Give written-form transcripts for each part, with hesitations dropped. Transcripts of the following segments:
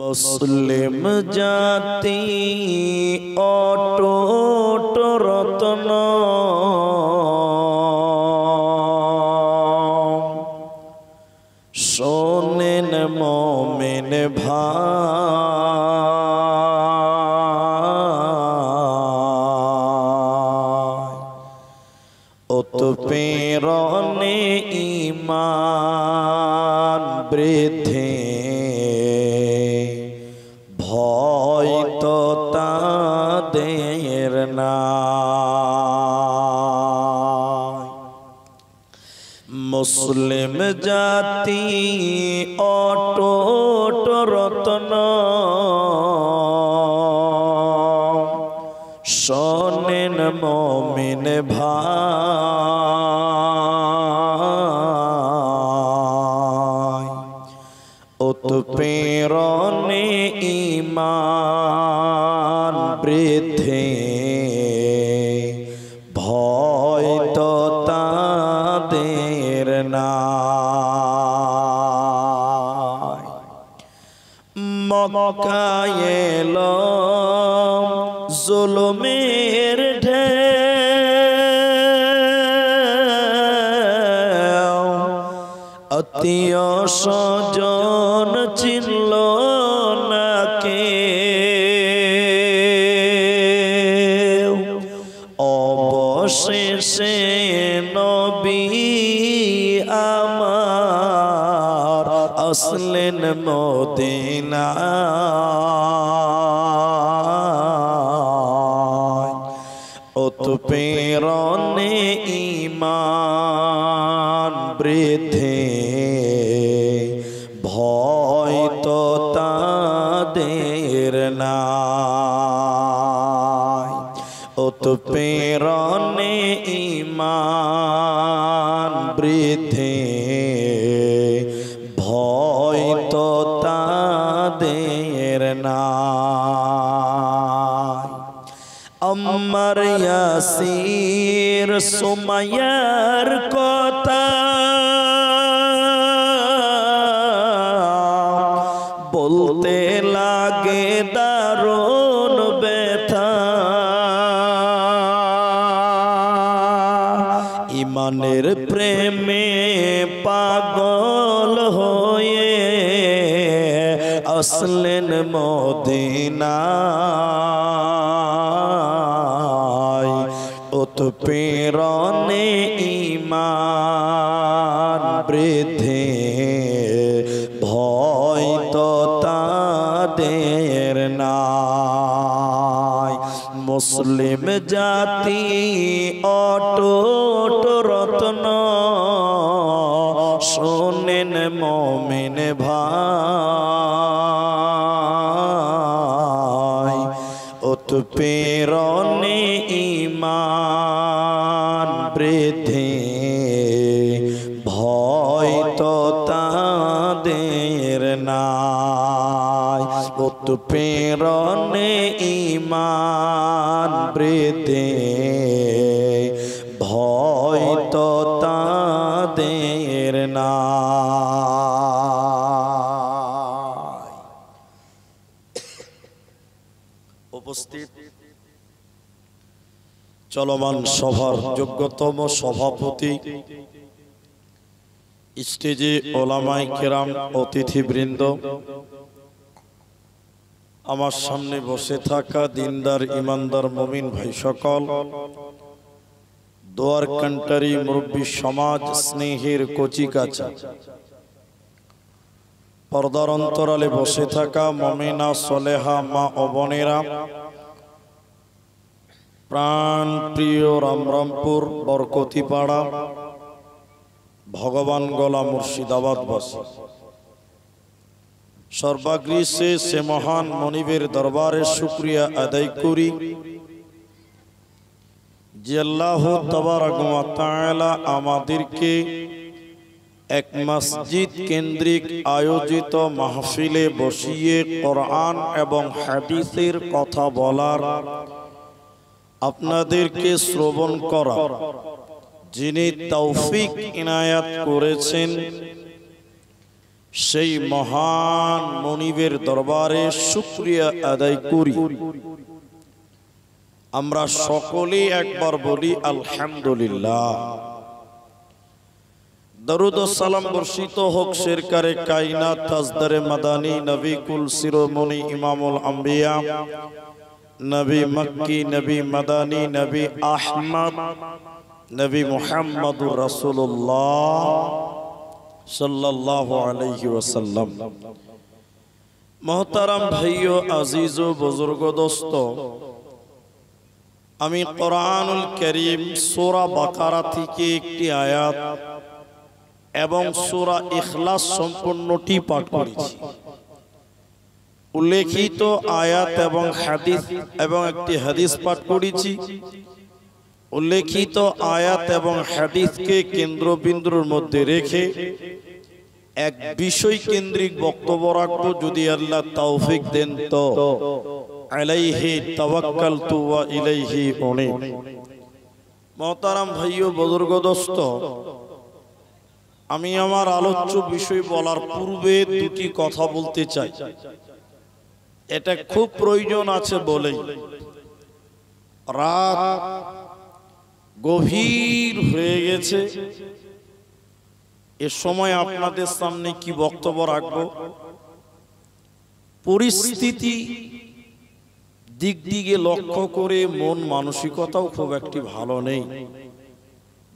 মুসলিম জাতি অটুট রত্ন, শোনেন মুমিন ভাই, উৎপীড়নে ঈমান বৃদ্ধি, ভয় তো তাদের নাই। মুসলিম জাতি অটুট রত্ন, শোনেন মুমিন ভাই, উৎপীড়নে ঈমান বৃদ্ধি, ভয় তো তাদের নাই। মক্কায় এলো জুলুমের ঢেউ, আত্মীয় স্বজন চিনল না কেউ, অবশেষে নবী আমার আসলেন মদিনায়, উৎপীড়নে ঈমান বৃদ্ধি, ভয় তো তাদের নাই। উৎপীড়নে ঈমান বৃদ্ধি, ভয় তো তাদের নাই। আম্মার ইয়াসির সুমাইয়ার কথা বলতে লাগে দারুণ ব্যথা, ঈমানের প্রেমে পাগল হয়ে আসলেন মদিনায়, উৎপীড়নে ঈমান বৃদ্ধি, ভয় তো তাদের নাই। মুসলিম জাতি অটুট রত্ন, শোনেন মুমিন ভাই, উৎপীড়নে ঈমান বৃদ্ধি, ভয় তো তাদের নাই। উৎপীড়নে ঈমান বৃদ্ধি, ভয় তো তাদের নাই। উপস্থিত চলমান সভার যোগ্যতম সভাপতি, স্টেজে ওলামায়ে কেরাম, অতিথিবৃন্দ, আমার সামনে বসে থাকা দিনদার ইমানদার মুমিন ভাই সকল, দোয়ার কান্টারি মুরব্বী সমাজ, স্নেহের কচিকাচা, পর্দার অন্তরালে বসে থাকা মুমিনা সলেহা মা ও বোনেরা, প্রাণ প্রিয় রামরামপুর বরকতিপাড়া ভগবান গলা মুর্শিদাবাদবাসী, সর্বাগ্রে সে মহান মনিবের দরবারে শুকরিয়া আদায় করি যে আল্লাহ তাবারক ওয়া তাআলা আমাদেরকে এক মসজিদ কেন্দ্রিক আয়োজিত মাহফিলে বসিয়ে কোরআন এবং হাদিসের কথা বলার, আপনাদেরকে শ্রবণ করা যিনি তৌফিক ইনায়াত করেছেন, সেই মহান মনিবের দরবারে শুকরিয়া আদায় করি। আমরা সকলে একবার বলি আলহামদুলিল্লাহ। দরুদ ও সালাম বর্ষিত হোক সরকারে কায়নাত তাজদারে মাদানী নবী কুল শিরোমণি ইমামুল আম্বিয়া নবী মক্কি নবী মাদানী নবী আহমদ নবী মুহাম্মদুর রাসূলুল্লাহ সাল্লাল্লাহু আলাইহি ওয়াসাল্লাম। মোহতারাম ভাইও আজিজ ও বুজুর্গ দোস্ত, আমি কোরআনুল কারীম সূরা বাকারা থেকে একটি আয়াত এবং সূরা ইখলাস সম্পূর্ণটি পাঠ করেছি। উল্লেখিত আয়াত এবং হাদিস এবং একটি হাদিস পাঠ করেছি। উল্লেখিত আয়াত এবং হাদিসকে কেন্দ্রবিন্দুর মধ্যে রেখে এক বিষয় কেন্দ্রিক বক্তব্য রাখবো, যদি আল্লাহ তৌফিক দেন তো। আলাইহি তাওয়াক্কালতু ওয়া ইলাইহি উনীব। মুহতারাম ভাইও বুজুর্গ দোস্ত, আমি আমার আলোচ্য বিষয় বলার পূর্বে দুটি কথা বলতে চাই। এটা খুব প্রয়োজন আছে বলেই। রাত গভীর হয়ে গেছে, এ সময় আপনাদের সামনে কি বক্তব্য রাখবো, পরিস্থিতি দিক দিকে লক্ষ্য করে মন মানসিকতাও খুব একটি ভালো নেই।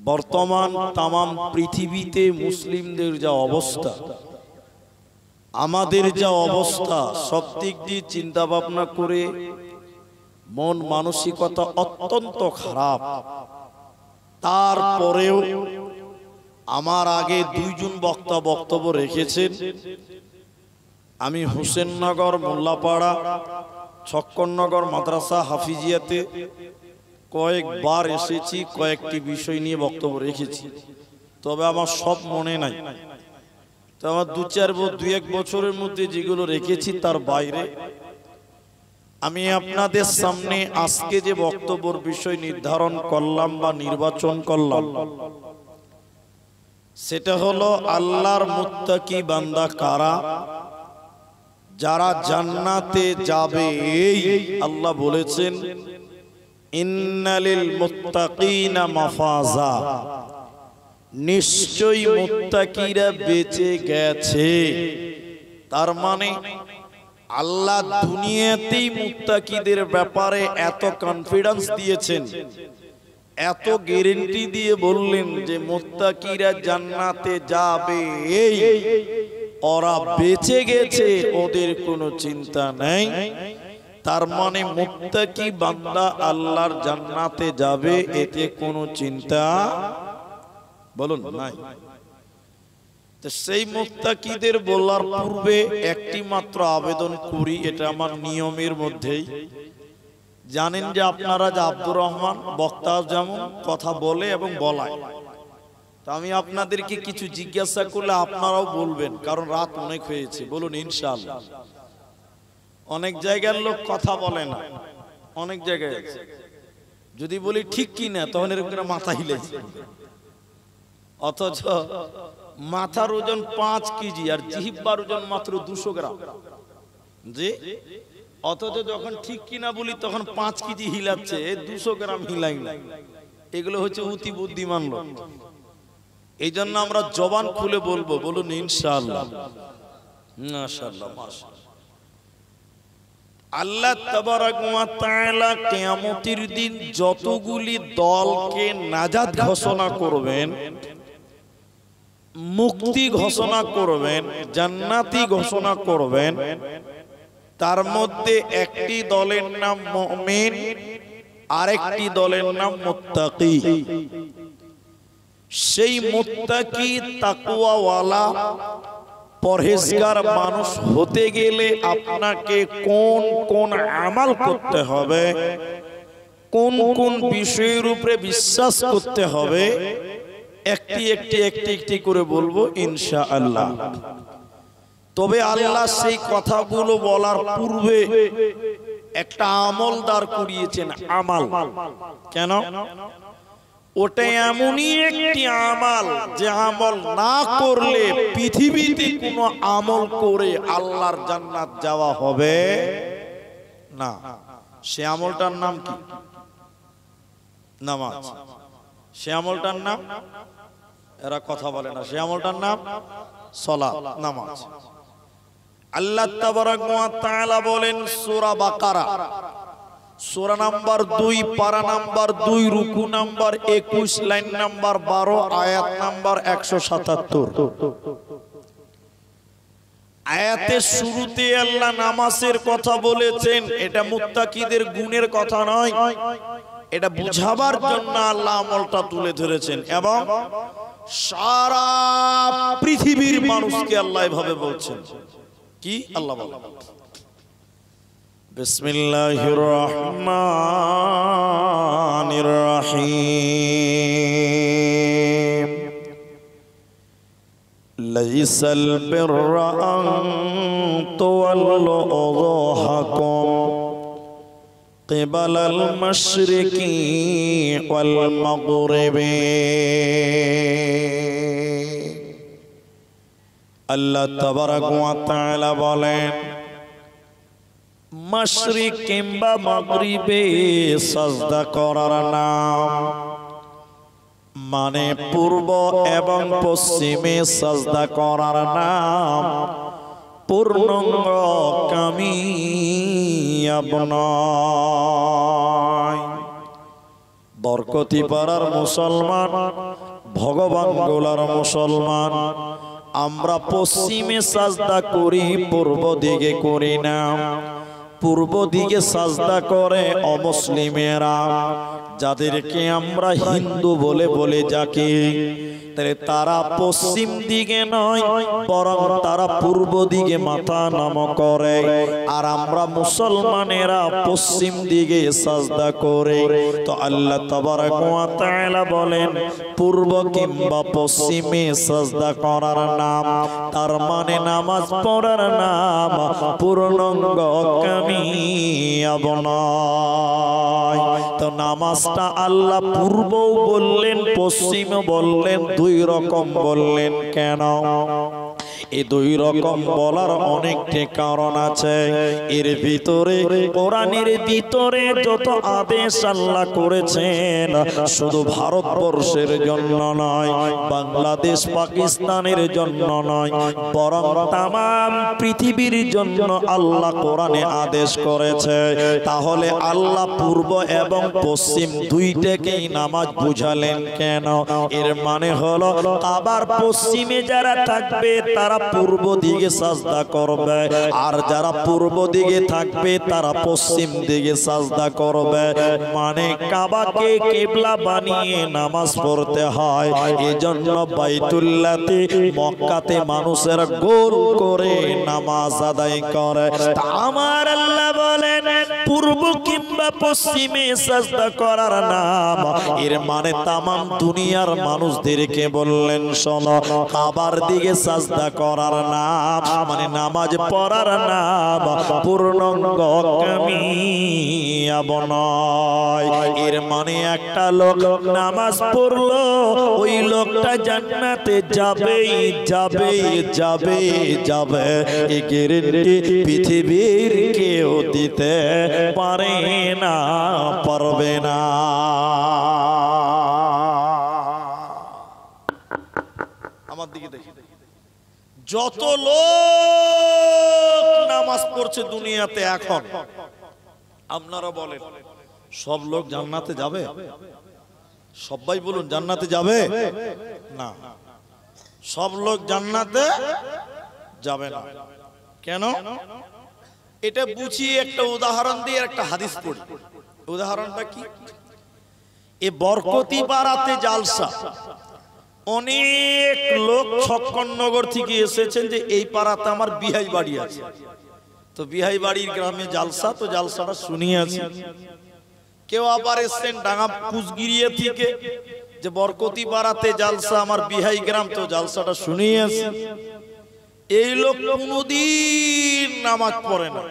বর্তমান তামাম পৃথিবীতে মুসলিমদের যা অবস্থা, আমাদের যা অবস্থা, সব দিক দিয়ে চিন্তা ভাবনা করে মন মানসিকতা অত্যন্ত খারাপ। তারপরেও আমার আগে দুইজন বক্তা বক্তব্য রেখেছেন। আমি হোসেননগর মোল্লাপাড়া ছক্করনগর মাদ্রাসা হাফিজিয়াতে কয়েকবার এসেছি, কয়েকটি বিষয় নিয়ে বক্তব্য রেখেছি, তবে আমার সব মনে নাই। তো আমার দু এক বছরের মধ্যে যেগুলো রেখেছি তার বাইরে আমি আপনাদের সামনে আজকে যে বক্তব্যের বিষয় নির্ধারণ করলাম বা নির্বাচন করলাম, সেটা হলো আল্লাহর মুত্তাকি বান্দা কারা, যারা জান্নাতে যাবে। এই আল্লাহ বলেছেন ইন্নালিল মুত্তাকিনা মাফাজা, নিশ্চয়ই মুত্তাকিরা বেঁচে গেছে। তার মানে আল্লাহ দুনিয়াতেই মুত্তাকিদের ব্যাপারে এত কনফিডেন্স দিয়েছেন, এত গ্যারান্টি দিয়ে বললেন যে মুত্তাকিরা জান্নাতে যাবে, এই ওরা বেঁচে গেছে, ওদের কোনো চিন্তা নেই। তার মানে মুত্তাকি বান্দা আল্লাহর জান্নাতে যাবে, এতে কোনো চিন্তা বলুন নাই। তো সেই মুত্তাকিদের বলার পূর্বে একটি মাত্র আবেদন করি, এটা আমার নিয়মের মধ্যেই। জানেন যে আপনারা যে আব্দুর রহমান বক্তা যেমন কথা বলে এবং বলায়, তা আমি আপনাদেরকে কিছু জিজ্ঞাসা করলে আপনারাও বলবেন, কারণ রাত অনেক হয়েছে। বলুন ইনশাআল্লাহ। অনেক জায়গার লোক কথা বলে না, অনেক জায়গায় আছে। যদি বলি ঠিক কি না, তখন এরকম করে মাথা হিলেছে। অথচ মাথার ওজন 5 কেজি আর জিহ্বার ওজন মাত্র 200 গ্রাম। জি, অথচ যখন ঠিক কিনা বলি তখন 5 কেজি হিলাচ্ছে, 200 গ্রাম হিলাই না। এগুলো হচ্ছে অতি বুদ্ধিমান লোক। এই জন্য আমরা জবান খুলে বলবো, বলুন ইনশাআল্লাহ। মাশাআল্লাহ মাশাআল্লাহ। আল্লাহ তাবারাক ওয়া তাআলা কিয়ামতের দিন যতগুলি দলকে নাজাত ঘোষণা করবেন, মুক্তি ঘোষণা করবেন, জান্নাতি ঘোষণা করবেন, তার মধ্যে একটি দলের নাম মুমিন, আরেকটি দলের নাম মুত্তাকি। সেই মুত্তাকি তাকওয়াওয়ালা পরহেজগার মানুষ হতে গেলে আপনাকে কোন কোন আমল করতে হবে, কোন কোন বিষয়ের উপরে বিশ্বাস করতে হবে, একটি একটি একটি একটি করে বলবো ইনশাআল্লাহ। তবে আল্লাহ সেই কথাগুলো বলার পূর্বে একটা আমল দাঁড় করিয়েছেন। আমাল কেন? ওটা এমনই একটি আমল যে আমল না করলে পৃথিবীতে কোনো আমল করে আল্লাহর জান্নাত যাওয়া হবে না। সে আমলটার নাম কি? নামাজ। সে আমলটার নাম, এরা কথা বলে না, সে আমলটার নাম সালাত, নামাজ। আল্লাহ তাবারাক ওয়া তাআলা বলেন সূরা বাকারা সূরা নাম্বার 2 পারা নাম্বার 2 রুকু নাম্বার 21 লাইন নাম্বার 12 আয়াত নাম্বার 177। আয়াতের শুরুতে আল্লাহ নামাজের কথা বলেছেন। এটা মুত্তাকিদের গুণের কথা নয়, এটা বুঝাবার জন্য আল্লাহ আমলটা তুলে ধরেছেন এবং সারা পৃথিবীর মানুষকে আল্লাহ এভাবে বলছেন। কি আল্লাহ বলেন? বিসমিল্লাহির রহমানির রহিম। লাইসাল বিররা আন তুওয়াল্লু উযুহাকুম কিবালাল মাশরিকি ওয়াল মাগরিবি। আল্লাহ তাবারাক ওয়া তাআলা বলেন মাশরিক কিংবা মাগরিবে সাজদা করার নাম মানে পূর্ব এবং পশ্চিমে সাজদা করার নাম পূর্ণাঙ্গ কামিয়াব নয়। বরকতি পাড়ার মুসলমান, ভগবান গোলার মুসলমান, আমরা পশ্চিমে সাজদা করি, পূর্ব দিকে করি না। পূর্ব দিকে সাজদা করে অমুসলিমেরা, যাদেরকে আমরা হিন্দু বলে বলে যাকে, তারা পশ্চিম দিকে নয় বরং তারা পূর্ব দিকে মাথা নত করে, আর আমরা মুসলমানেরা পশ্চিম দিকে সাজদা করে। তো আল্লাহ তাবারাক ওয়া তাআলা বলেন পূর্ব কিংবা পশ্চিমে সাজদা করার নাম, তার মানে নামাজ পড়ার নাম পূর্ণাঙ্গ কামিয়াব নয়। তো নামাজটা আল্লাহ পূর্বও বললেন পশ্চিমও বললেন, দুই রকম বললেন কেন? এই দুই রকম বলার অনেকটি কারণ আছে। এর ভিতরে কোরআনের ভিতরে যত আদেশ আল্লাহ করেছেন শুধু ভারতবর্ষের জন্য নয়, বাংলাদেশ পাকিস্তানের জন্য নয়, বরং তামাম পৃথিবীর জন্য আল্লাহ কোরআনে আদেশ করেছে। তাহলে আল্লাহ পূর্ব এবং পশ্চিম দুইটাকেই নামাজ বুঝালেন কেন? এর মানে হলো কাবার পশ্চিমে যারা থাকবে তারা পূর্ব দিকে সাজদা করবে, আর যারা পূর্ব দিকে থাকবে তারা পশ্চিম দিকে সাজদা করবে। মানে কাবাকে কিবলা বানিয়ে নামাজ পড়তে হয়। এজন্য বাইতুল্লাহতে মক্কাতে মানুষের গোল করে নামাজ আদায় করে। আমার আল্লাহ বলেন পূর্ব কিংবা পশ্চিমে সাজদা করার নাম, এর মানে তামাম দুনিয়ার মানুষদেরকে বললেন শোনো, কাবার দিকে সাজদা করার নাম মানে নামাজ পড়ার নাম পূর্ণাঙ্গ কামিয়াব নয়। এর মানে একটা লোক নামাজ পড়লো, ওই লোকটা জান্নাতে যাবেই যাবে যাবে যাবে, এই গ্যারান্টি পৃথিবীর কেউ দিতে পারে না, পারবে না। আমার দিকে দেখি, যত লোক নামাজ পড়ছে দুনিয়াতে এখন, আপনারা বলেন সব লোক জান্নাতে যাবে? সবাই বলুন জান্নাতে যাবে না, সব লোক জান্নাতে যাবে না। কেন? এটা বুঝিয়ে একটা উদাহরণ দিয়ে একটা হাদিস পড়ি। উদাহরণটা কি? এ বরকতি পাড়াতে জালসা, অনেক লোক ছক্কনগর থেকে এসেছেন যে এই পাড়াতে আমার বিহাই বাড়ি আছে, তো বিহাই বাড়ির গ্রামে জালসা, তো জালসাটা শুনিয়েছি। কেউ আবার এসছেন ডাঙ্গা কুচগিরিয়া থেকে যে বরকতি পাড়াতে জালসা আমার বিহাই গ্রাম, তো জালসাটা শুনিয়েছি। এই লোক কোনদিন নামাজ পড়ে না,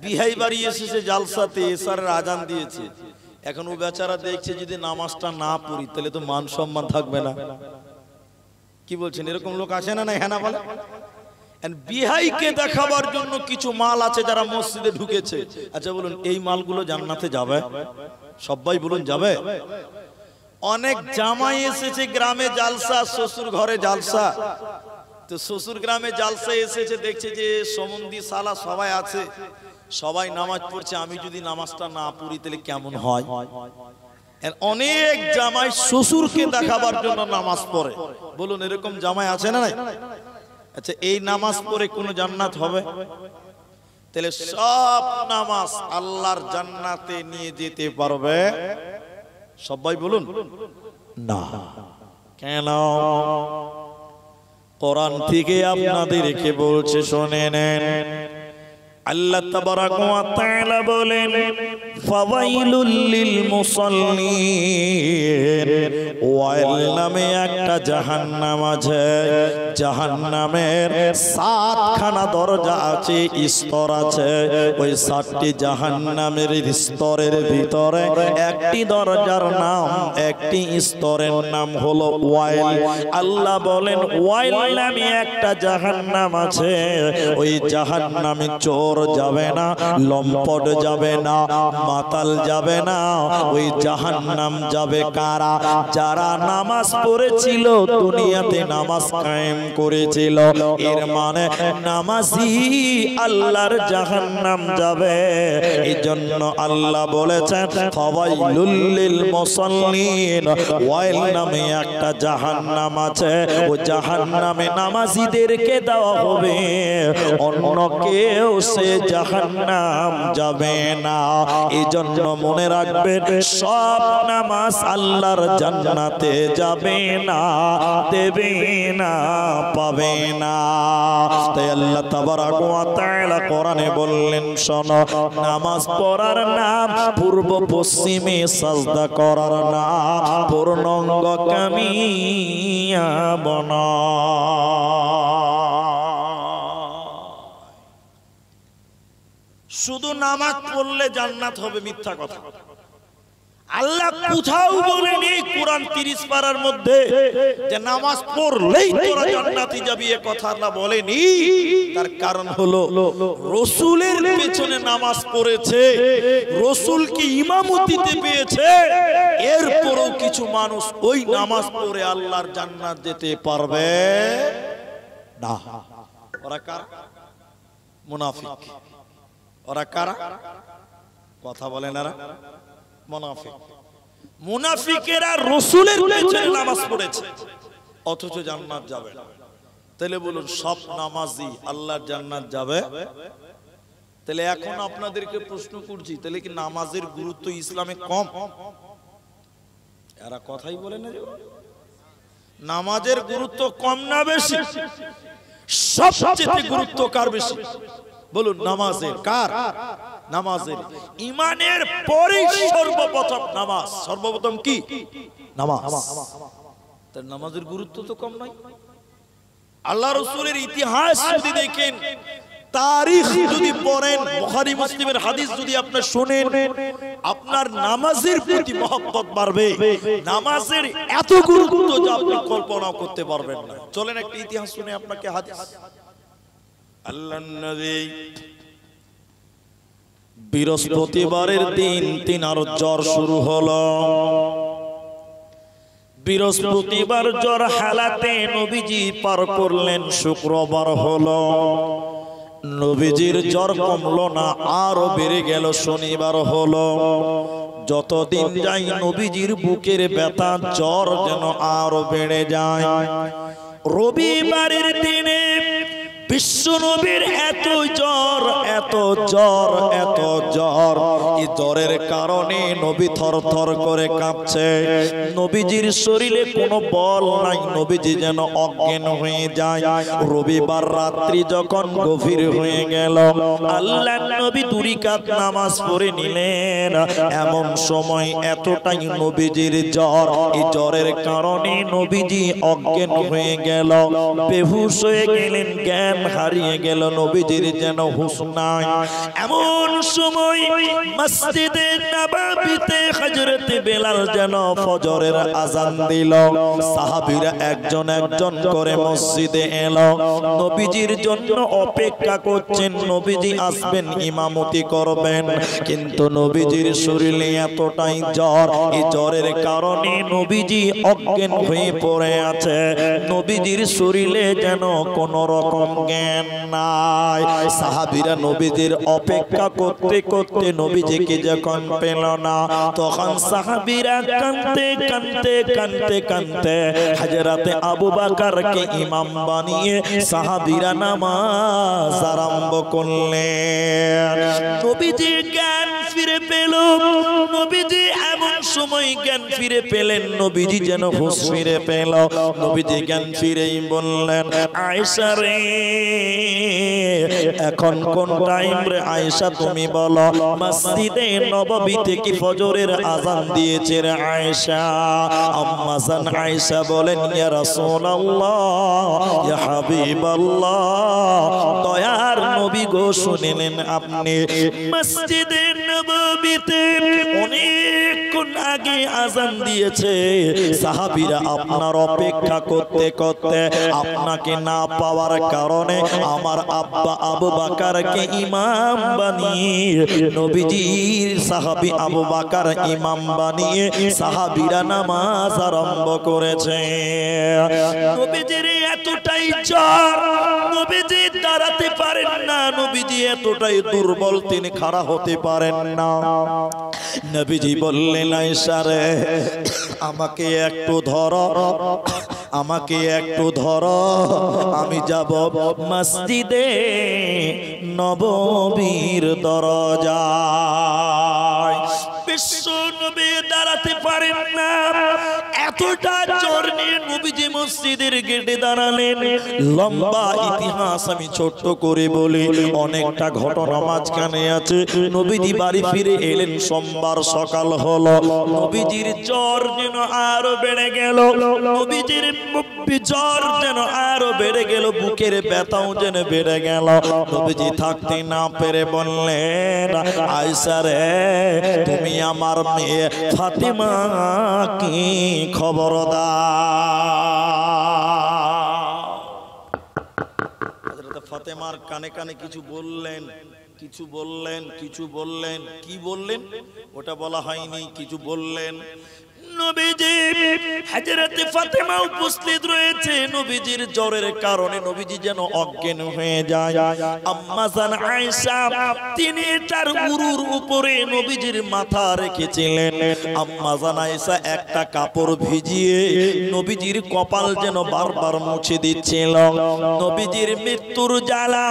বিহাই বাড়ি এসেছে জালসাতে, এসারের আজান দিয়েছে, এখন ও বেচারা দেখছে যদি নামাজটা না পড়ি তাহলে তো মান সম্মান থাকবে না। কি বলছেন, এরকম লোক আছে না? হ্যাঁ না বলে। বিহাইকে দেখাবার জন্য কিছু মাল আছে যারা মসজিদে ঢুকেছে। আচ্ছা বলুন, এই মালগুলো জান্নাতে যাবে? সবাই বলুন যাবে। অনেক জামাই এসেছে গ্রামে জালসা, শ্বশুর ঘরে জালসা, তো শ্বশুর গ্রামে জালসা এসেছে, দেখছে যে সমন্ধি শালা সবাই আছে, সবাই নামাজ পড়ছে, আমি যদি নামাজটা না পড়ি তাহলে কেমন হয়। অনেক জামাই শ্বশুরকে দেখাবার জন্য নামাজ পড়ে। বলুন এরকম জামাই আছে না? আচ্ছা, এই নামাজ পড়ে কোনো জান্নাত হবে? তাহলে সব নামাজ আল্লাহর জান্নাতে নিয়ে যেতে পারবে? সবাই বলুন না। কেন? কোরআন থেকে আপনাদেরকে বলছে, শুনে নেন। আল্লাহ তাবারাক ওয়া তাআলা বলেন, ফাওয়াইলুল লিল মুসাল্লিন। ওয়াইল নামে একটা জাহান্নাম আছে। জাহান্নামের 7খানা দরজা আছে, স্তর আছে। ওই 7টি জাহান্নামের স্তরের ভিতরে একটি দরজার নাম, একটি স্তরের নাম হলো ওয়াইল। আল্লাহ বলেন, ওয়াইল নামে একটা জাহান্নাম আছে। ওই জাহান্নামে চোর যাবে না, লম্পট যাবে না, মাতাল যাবে না। ওই জাহান্নাম যাবে কারা? যারা নামাজ পড়েছিল, দুনিয়াতে নামাজ কায়েম করেছিল। এর মানে নামাজি আল্লাহর জাহান্নাম যাবে। এই জন্য আল্লাহ বলেছেন, ফাওয়াইলুল লিল মুসাল্লিন। ওয়াইল নামে একটা জাহান্নাম আছে। ও জাহান্নামে নামাজিদেরকে দেওয়া হবে, অন্য কেউ সে জাহান্নাম যাবে না। এই জন্য মনে রাখবেন, সব নামাজ আল্লাহর জান্নাতে যাবে না, দেবে না, পাবে না। তাই আল্লাহ তাবারাক ওয়া তাআলা কোরআনে বললেন, শোনো, নামাজ পড়ার নাম পূর্ব পশ্চিমে সাজদা করার নাম, পূর্ণাঙ্গ কামিয়াব না। শুধু নামাজ পড়লে জান্নাত হবে, মিথ্যা কথা। আল্লাহ কোথাও বলেনি কোরআন 30 পারার মধ্যে যে নামাজ পড়লেই তোরা জান্নাতে যাবি, এ কথা আল্লাহ বলেনি। তার কারণ হলো রাসূলের পেছনে নামাজ পড়েছে, রাসূলকে ইমামতিতে পেয়েছে, এরপরও কিছু মানুষ ওই নামাজ পড়ে আল্লাহর জান্নাত যেতে পারবে না। ওরা কারা? মুনাফিক। ওরা কারা? কথা বলেন না, মুনাফিক। মুনাফিকেরা রাসূলের পেছনে নামাজ পড়েছে, অথচ জান্নাত যাবে না। তাহলে বলুন, সব নামাজি আল্লাহর জান্নাত যাবে? তাহলে এখন আপনাদেরকে প্রশ্ন করছি, তাহলে কি নামাজের গুরুত্ব ইসলামে কম? এরা কথাই বলে না। নামাজের গুরুত্ব কম না বেশি? সবচেয়ে গুরুত্ব কার বেশি? বলুন নামাজের। কার? নামাজের। ইমানের পরে সর্বপ্রথম নামাজ। সর্বপ্রথম কি? নামাজ। তার নামাজের গুরুত্ব তো কম নয়। আল্লাহ রাসূলের ইতিহাস যদি দেখেন, তারিখ যদি পড়েন, বুখারী মুসলিমের হাদিস যদি আপনি শুনেন, আপনার নামাজের প্রতি মহব্বত বাড়বে। নামাজের এত গুরুত্ব যা আপনি কল্পনা করতে পারবেন না। চলেন একটা ইতিহাস শুনে আপনাকে হাদিস। আল্লাহর নবী বৃহস্পতিবারের দিন তিনার জ্বর শুরু হলো। বৃহস্পতিবার জ্বর হালাতে নবীজি পার করলেন, শুক্রবার হলো। নবীজির জ্বর কমলো না, আরো বেড়ে গেল। শনিবার হলো। যতদিন যাই নবীজির বুকের ব্যথা, জ্বর যেন আরো বেড়ে যায়। রবিবারের দিনে বিশ্ব নবীর এত জ্বর, এত জ্বর, এত জ্বর। এই জ্বরের কারণে নবী থরথর করে কাঁপছে। নবীজির শরীরে কোনো বল নাই, নবীজি যেন অজ্ঞান হয়ে যায়। রবিবার রাত্রি যখন গভীর হয়ে গেল, আল্লাহর নবী 2 রাকাত নামাজ পড়ে নিলেন। এমন সময় এতটাই নবীজির জ্বর, এই জ্বরের কারণে নবীজি অজ্ঞান হয়ে গেল, বেহুশ হয়ে গেলেন, জ্ঞান হারিয়ে গেল। নবীজির যেন হুঁশ নাই। এমন সময় মসজিদে নববীতে হযরত বেলাল যেন ফজরের আযান দিল। সাহাবীরা একজন একজন করে মসজিদে এলো, নবীজির জন্য অপেক্ষা করছেন, নবীজি আসবেন, ইমামতি করবেন। কিন্তু নবীজির শরীরে এতটাই জ্বর, এই জ্বরের কারণে নবীজি অজ্ঞান হয়ে পড়ে আছে। নবীজির শরীরে যেন কোনো রকম জ্ঞান নাই। সাহাবীরা নবীজির অপেক্ষা করতে করতে নবীজিকে যখন পেল না, তখন সাহাবীরা কাঁদতে কাঁদতে কাঁদতে কাঁদতে হযরতে আবু বকরকে ইমাম বানিয়ে সাহাবীরা নামাজ আরম্ভ করলেন। নবীজি জ্ঞান ফিরে পেল। নবীজি এমন সময় জ্ঞান ফিরে পেলেন, নবীজি যেন হুঁশ ফিরে পেল। নবীজি জ্ঞান ফিরেই বললেন, আয়েশা রে, এখন কোন টাইম রে আয়েশা তুমি বলো? মসজিদে নববীতে কি ফজরের আযান দিয়েছে রে আয়েশা? আম্মা জান আয়েশা বলেন, ইয়া রাসূলুল্লাহ, ইয়া হাবিবাল্লাহ, দয়ার নবী গো, শুনিলেন আপনি মসজিদে নববীতে অনেকক্ষণ আগে আযান দিয়েছে। সাহাবীরা আপনার অপেক্ষা করতে করতে আপনাকে না পাওয়ার কারণে আমার আব্বা আবু বকরকে ইমাম বানিয়ে নবীজির সাহাবী আবু বকর ইমাম বানিয়ে সাহাবীরা নামাজ আরম্ভ করেছে। নবীজির এতটাই জ্বর, নবীজি দাঁড়াতে পারেন না, নবীজি এতটাই দুর্বল, তিনি খাড়া হতে পারেন না। নবীজি বললেন, আয়েশা রে, আমাকে একটু ধরো, আমাকে একটু ধরো, আমি যাব মসজিদে নববীর দরজায়। বিশ্ব নবী দাঁড়াতে পারেন না, এতটা জ্বর নিয়ে নবীজি মসজিদের গেটে দাঁড়ালেন। লম্বা ইতিহাস আমি ছোট্ট করে বলি, অনেকটা ঘটনা মাঝখানে আছে। নবীজি বাড়ি ফিরে এলেন, সোমবার সকাল হলো। নবীজির জ্বর যেন আরো বেড়ে গেল, নবীজির জ্বর যেন আরো বেড়ে গেল, বুকের ব্যথাও যেন বেড়ে গেল। নবীজি থাকতে না পেরে বললেন, আয়েশা রে, তুমি আমার মেয়ে ফাতিমা কি খবর দাও। হযরত ফাতেমার কানে কানে কিছু বললেন, কিছু বললেন, কিছু বললেন। কি বললেন ওটা বলা হয়নি, কিছু বললেন। নবীজি হযরত ফাতেমা উপস্থিত রয়েছে। নবীজির জ্বরের কারণে নবীজি যেন অজ্ঞান হয়ে যায়। আম্মা জান আয়েশা তিনি তার উরুর উপরে নবীজির মাথা রেখেছিলেন। আম্মা জান আয়েশা একটা কাপড় ভিজিয়ে নবীজির কপাল যেন বারবার মুছে দিচ্ছিল। নবীজির মৃত্যুর জ্বালা,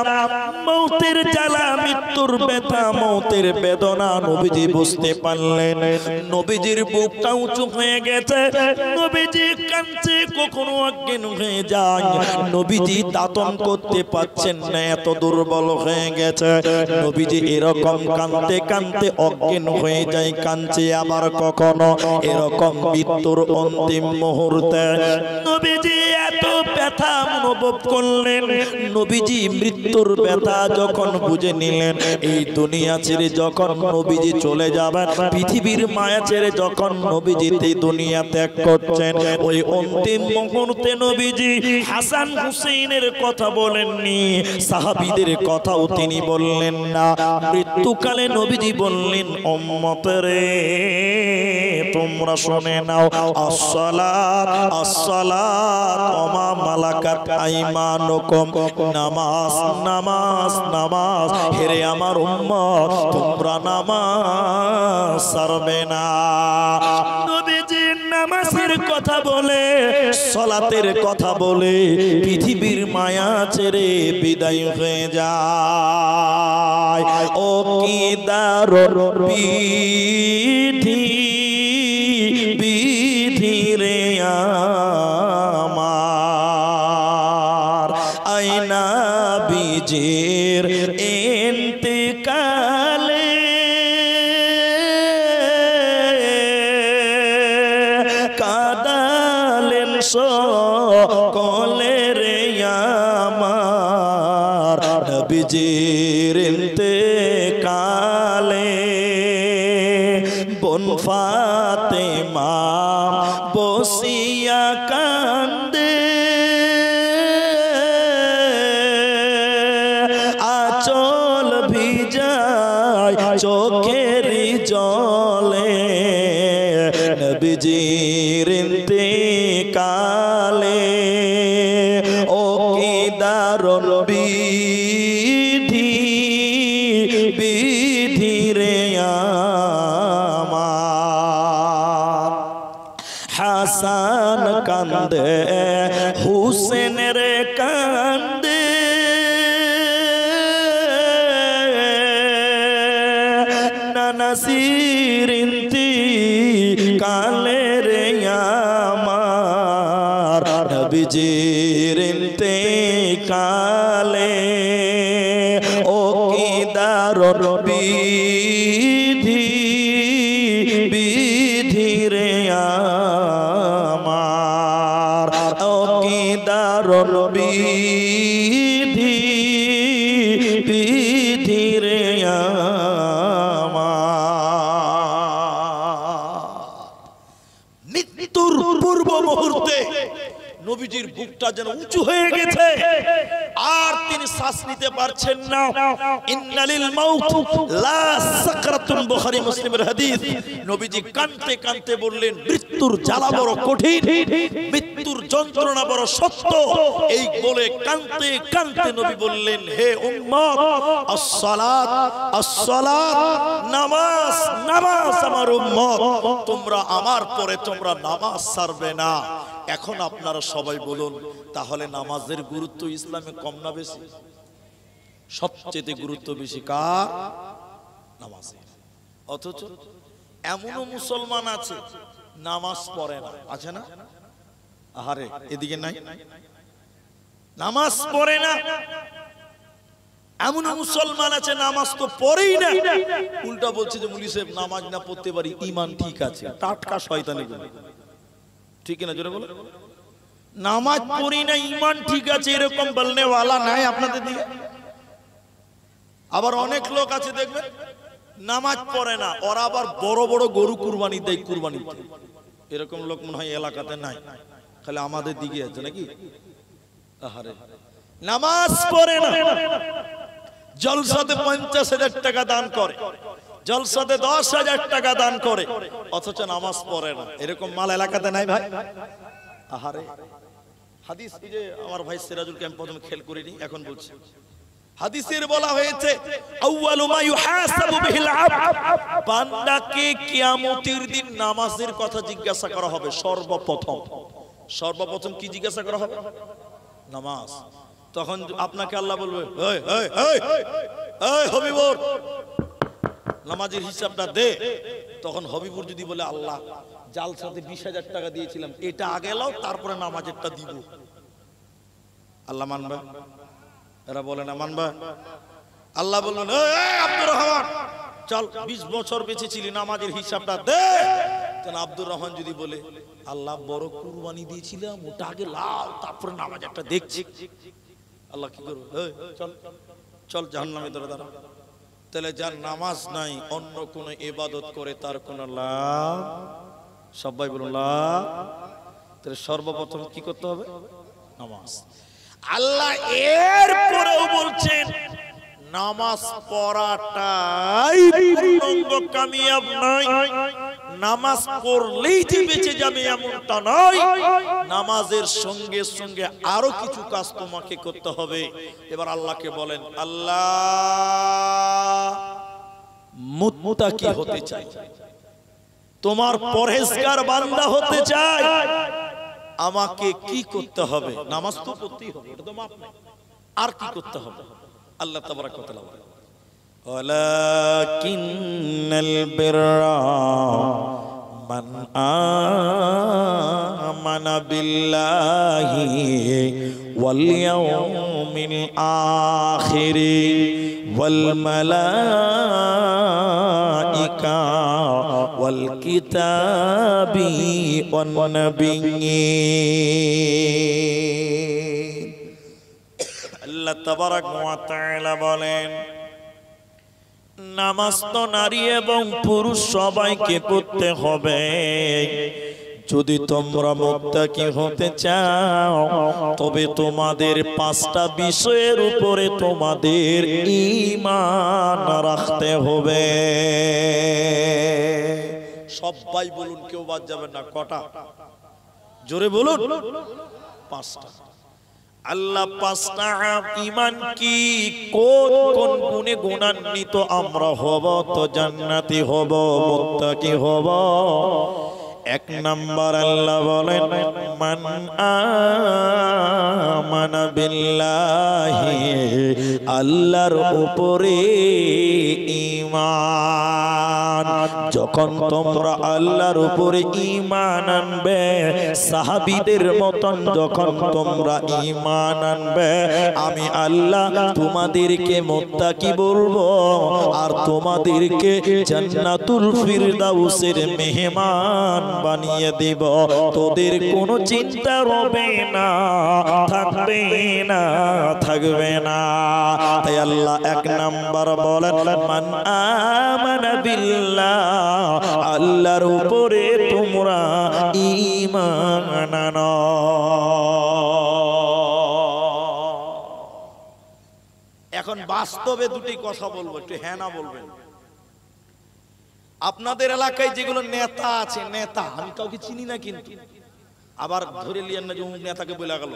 মৌতের জ্বালা, মৃত্যুর ব্যথা, মৌতের বেদনা নবীজি বুঝতে পারলেন। নবীজির বুকটা উঁচু হয়ে গেছে, নবীজি কাঁদছে, কখনো অজ্ঞান হয়ে যায়। নবীজি দাতন করতে পারছেন না, এত দুর্বল হয়ে গেছে। নবীজি এরকম কাঁদতে কাঁদতে অজ্ঞান হয়ে যায়, কাঁদছে। আবার কখনো এরকম মৃত্যুর অন্তিম মুহূর্তে নবীজি এত ব্যথা অনুভব করলেন। নবীজি মৃত্যুর ব্যথা যখন বুঝে নিলেন, এই দুনিয়া ছেড়ে যখন নবীজি চলে যাবেন, পৃথিবীর মায়া ছেড়ে যখন নবীজি এই দুনিয়া ত্যাগ করছেন, ওই অন্তিম মুহূর্তে নবীজি হাসান হুসেইনের কথা বলেননি, সাহাবীদের কথাও তিনি বললেন না। মৃত্যুকালে নবীজি বললেন, উম্মতেরে তোমরা শুনে নাও, আসসালাত আসসালাত ওয়া মালাকাত আইমানুকুম, নামাজ নামাজ নামাজ। হেরে আমার উম্মত, তোমরা নামাজ ছাড়বে না। নবীজি নামাজের কথা বলে, সালাতের কথা বলে পৃথিবীর মায়া ছেড়ে বিদায় হয়ে যায়। ও কি দারুণ বিধি, বিধি রে আমার, আয়না বিজের ইন্তেকালে কাদালেন সকলে রে আমার, নবীজির ইন্তেকালে ফাতেমা বসিয়া কান্দে আঁচল ভিজায় চোখের জলে নবীজির ইন্তেকালে ও কি দারুণ বিধি বিধি রে আমার হাসান কান্দে হুসেন রে কান্দে নাসির ইন্তেকালে রে আমার নবীজির ইন্তেকালে ও কি দারুণ বিধি বিধি রে আমার ও কি দারুণ বিধি বিধি রে মৃত্যুর পূর্ব মুহূর্তে নবীজির বুকটা যেন উঁচু হয়ে গেছে আর তিনি শ্বাস নিতে পারছেন না ইন্নালিল মাউত লা সাকরাতুন বুখারী মুসলিমের হাদিস নবীজি কাঁদতে কাঁদতে বললেন মৃত্যুর জ্বালা বড় কঠিন মৃত্যুর যন্ত্রণা বড় শক্ত এই বলে কাঁদতে কাঁদতে নবী বললেন হে উম্মত আসসালাত আসসালাত নামাজ নামাজ আমার উম্মত তোমরা আমার পরে তোমরা নামাজ ছাড়বে না এখন আপনারা সবাই বলুন তাহলে নামাজের গুরুত্ব ইসলামে কম না বেশি সবচেয়ে গুরুত্ব বেশি কার নামাজের অথচ এমনও মুসলমান আছে নামাজ পড়ে না আছে না আহারে এদিকে নাই নামাজ পড়ে না এমনও মুসলমান আছে নামাজ তো পড়েই না উল্টা বলছে যে মুলি সাহেব নামাজ না পড়তে পারি ঈমান ঠিক আছে টাটকা শয়তানি বলে ঠিক না জোরে বলো নামাজ পড়ি না ঈমান ঠিক আছে এরকম বলনে वाला নাই আপনাদের দিকে আবার অনেক লোক আছে দেখবেন নামাজ পড়ে না ওরা আবার বড় বড় গরু কুরবানি দেয় কুরবানিতে এরকম লোক মনে হয় এলাকাতে নাই খালি আমাদের দিকে আছে নাকি আহারে নামাজ পড়ে না জলসাতে 50,000 টাকা দান করে জলসাতে 10,000 টাকা দান করে অথচ নামাজ পড়ে না এরকম মাল এলাকাতে নাই ভাই আহারে হাদিস যে আমার ভাই সিরাজুল ক্যাম্প প্রথমে খেল করিনি এখন বলছি হাদিসের বলা হয়েছে আউয়ালু মা ইউহাসাবু বিহিল আবদ বান্দাকে কিয়ামতের দিন নামাজের কথা জিজ্ঞাসা করা হবে সর্বপ্রথম কি জিজ্ঞাসা করা হবে নামাজ তখন আপনাকে আল্লাহ বলবে এই এই এই এই হবিবুর নামাজের হিসাবটা দে তখন হবিবুর যদি বলে আল্লাহ জালসাতে 20,000 টাকা দিয়েছিলাম এটা আগে লাও তারপরে নামাজেরটা দিব আল্লাহ মানবে এরা বলে না মানবে আল্লাহ বললেন এই আব্দুর রহমান চল 20 বছর বেঁচে ছিলি নামাজের হিসাবটা দে তখন আব্দুর রহমান যদি বলে আল্লাহ বড় কুরবানি দিয়েছিলাম ওটা আগে লাও তারপরে নামাজেরটা দেখছি আল্লাহ কি করবে এই চল চল জাহান্নামে ধরে দাঁড়া তাহলে যার নামাজ নাই অন্য কোন ইবাদত করে তার কোন লাভ সবাই বলুন লাভ তাহলে সর্বপ্রথম কি করতে হবে নামাজ আল্লাহ এরপরেও বলছেন নামাজ পড়াটাই পূর্ণাঙ্গ কামিয়াব নয় নামাজ পড়লেই যে বেঁচে যাবে এমনটা নয় নামাজের সঙ্গে সঙ্গে আরো কিছু কাজ তোমাকে করতে হবে এবার আল্লাহকে বলেন আল্লাহ মুত্তাকি হতে চাই তোমার পরহেজগার বান্দা হতে চাই আমাকে কি করতে হবে নামাজ তো পড়তেই হবে এটা তো মাপ নাই আর কি করতে হবে আল্লাহ তাবারাক ওয়া তাআলা বলেন ওয়ালাকিন্নাল বিররা মান আমানা বিল্লাহি ওয়াল ইয়াউমিল আখির ওয়াল মালাইকা ওয়াল কিতাবি ওয়ান নাবিয়্যিন আল্লাহ তাবারাক ওয়া তাআলা বলেন নামাজ তো নারী এবং পুরুষ সবাইকে পড়তে হবে। যদি তোমরা মুত্তাকি হতে চাও তবে তোমাদের 5টা বিষয়ের উপরে তোমাদের ঈমান রাখতে হবে। সবাই বলুন, কেউ বাদ যাবেন না। কটা? জোরে বলুন। 5টা। আল্লাহ 5টা ঈমান কি, কোন কোন গুণে গুণান্বিত আমরা হব তো জান্নাতি হব, মুত্তাকি হব। 1 নাম্বার আল্লাহ বলেন, মান আমানা বিল্লাহি, আল্লাহর উপরে ঈমান। যখন তোমরা আল্লাহর উপরে ঈমান আনবে, সাহাবীদের মতন যখন তোমরা ঈমান আনবে, আমি আল্লাহ তোমাদেরকে মুত্তাকি বলবো আর তোমাদেরকে জান্নাতুল ফিরদাউসের মেহমান বানিয়ে দেব। তোদের কোনো চিন্তা হবে না, থাকবে না, থাকবে না। তাই আল্লাহ 1 নাম্বার বলেন, মান আমানা বিল্লাহ, আল্লাহর উপরে তোমরা ঈমান আনো। এখন বাস্তবে দুটি কথা বলবো, একটু হ্যাঁ না বলবেন। আপনাদের এলাকায় যেগুলো নেতা আছে, নেতা আমি কাউকে চিনি না, কিন্তু আবার ধরে লিয়েন না যে নেতাকে বলে গেল,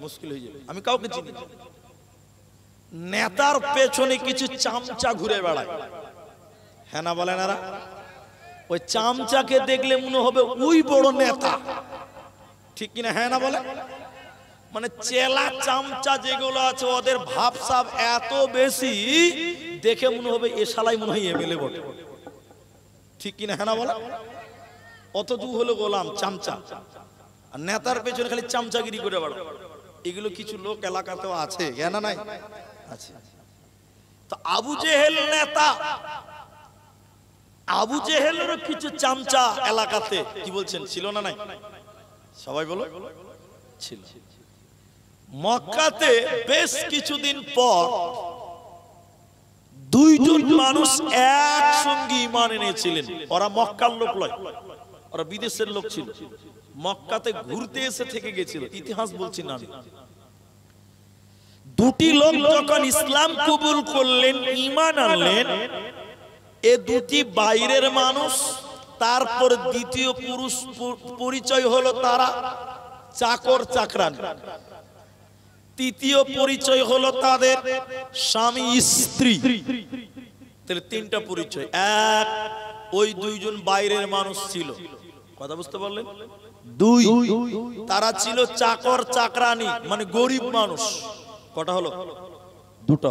মুশকিল হয়ে যাবে। আমি কাউকে চিনি না। নেতার পেছনে কিছু চামচা ঘুরে বেড়ায়, হ্যাঁ না বলেন? এরা ওই চামচাকে দেখলে মনে হবে ওই বড় নেতা, ঠিক কিনা? হ্যাঁ না বলে? মানে চেলা চামচা যেগুলো আছে ওদের ভাবসাব এত বেশি, দেখে মনে হবে এ শালাই মনে হয় এমএলএ বটে, ঠিক কিনা? হ্যাঁ না বলে? অতটুকু হলো গোলাম, চামচা। আর নেতার পেছনে খালি চামচাগিরি করে বেড়ায়। এগুলো কিছু লোক এলাকাতেও আছে, জ্ঞান নাই আছে। তো আবু জেহেল নেতা, আবু জেহেলেরও কিছু চামচা এলাকাতে কি বলছেন ছিল না? নাই? সবাই বলো ছিল। মক্কাতে বেশ কিছুদিন পর 2 জন মানুষ একসঙ্গে ঈমান এনেছিলেন। ওরা মক্কার লোক নয়, ওরা বিদেশের লোক ছিল। মক্কাতে ঘুরতে এসে থেকে গেছিল, ইতিহাস বলছি না আমি। 2টি লোক যখন ইসলাম কবুল করলেন, ঈমান আনলেন, এ 2টি বাইরের মানুষ। তারপর দ্বিতীয় পুরুষ পরিচয় হলো তারা চাকর চাকরান। তৃতীয় পরিচয় হলো তাদের স্বামী স্ত্রী। তাহলে 3টা পরিচয়। এক, ওই 2 জন বাইরের মানুষ ছিল, কথা বুঝতে পারলেন? 2, তারা ছিল চাকর চাকরানি, মানে গরিব মানুষ। কটা হলো? 2টা।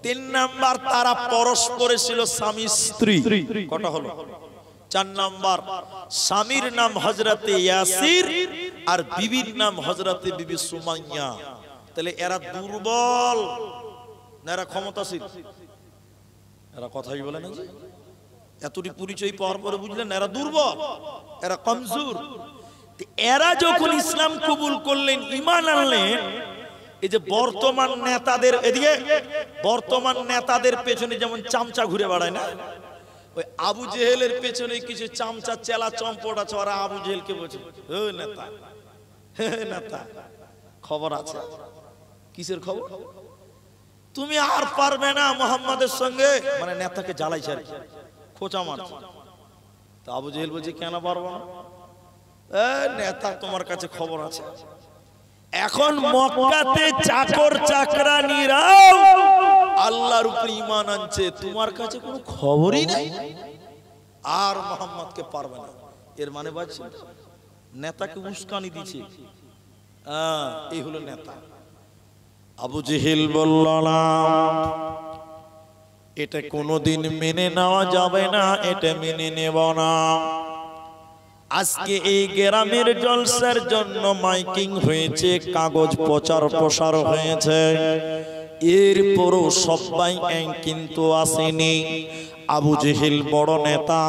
3 নাম্বার, তারা পরস্পরে ছিল স্বামী স্ত্রী। কটা হলো? 4 নাম্বার, স্বামীর নাম হযরতে ইয়াসির আর বিবির নাম হযরতে বিবি সুমাইয়া। তাহলে এরা দুর্বল না এরা ক্ষমতাশীল? এরা কথাই বলে না যে এতটি পরিচয় পাওয়ার পরে বুঝলেন এরা দুর্বল, এরা কমজোর। এরা যখন ইসলাম কবুল করলেন, ঈমান আনলেন, এই যে বর্তমান নেতাদের, এদিকে বর্তমান নেতাদের পেছনে যেমন চামচা ঘুরে বেড়ায় না, ওই আবু জেহেলের পেছনে কিছু চামচা চেলা চম্পট আছে। ওরা আবু জেহেলকে বলছে, ও নেতা, হে নেতা, খবর আছে। কিসের খবর? তুমি আর পারবে না মোহাম্মদের সঙ্গে, মানে নেতাকে জ্বালাইছে আর কি, খোঁচা মারছে। তো আবু জেহেল বলছে, কেন পারবো না? নেতা, তোমার কাছে খবর আছে। এখন মক্কাতে চাকর চাকরানিরাও আল্লাহর উপরে ঈমান আনছে, তোমার কাছে কোনো খবরই নাই, আর মোহাম্মদকে পারবে না। এর মানে বাজছে নেতাকে উস্কানি দিচ্ছে। এই হলো নেতা। আবু জেহেল বলল, না, এটা কোনোদিন মেনে নেওয়া যাবে না, এটা মেনে নেব না। আজকে এই গ্রামের জলসার জন্য মাইকিং হয়েছে, কাগজ প্রচার প্রসার হয়েছে, এরপরও সবাই কিন্তু আসেনি। আবু জেহেল বড় নেতা,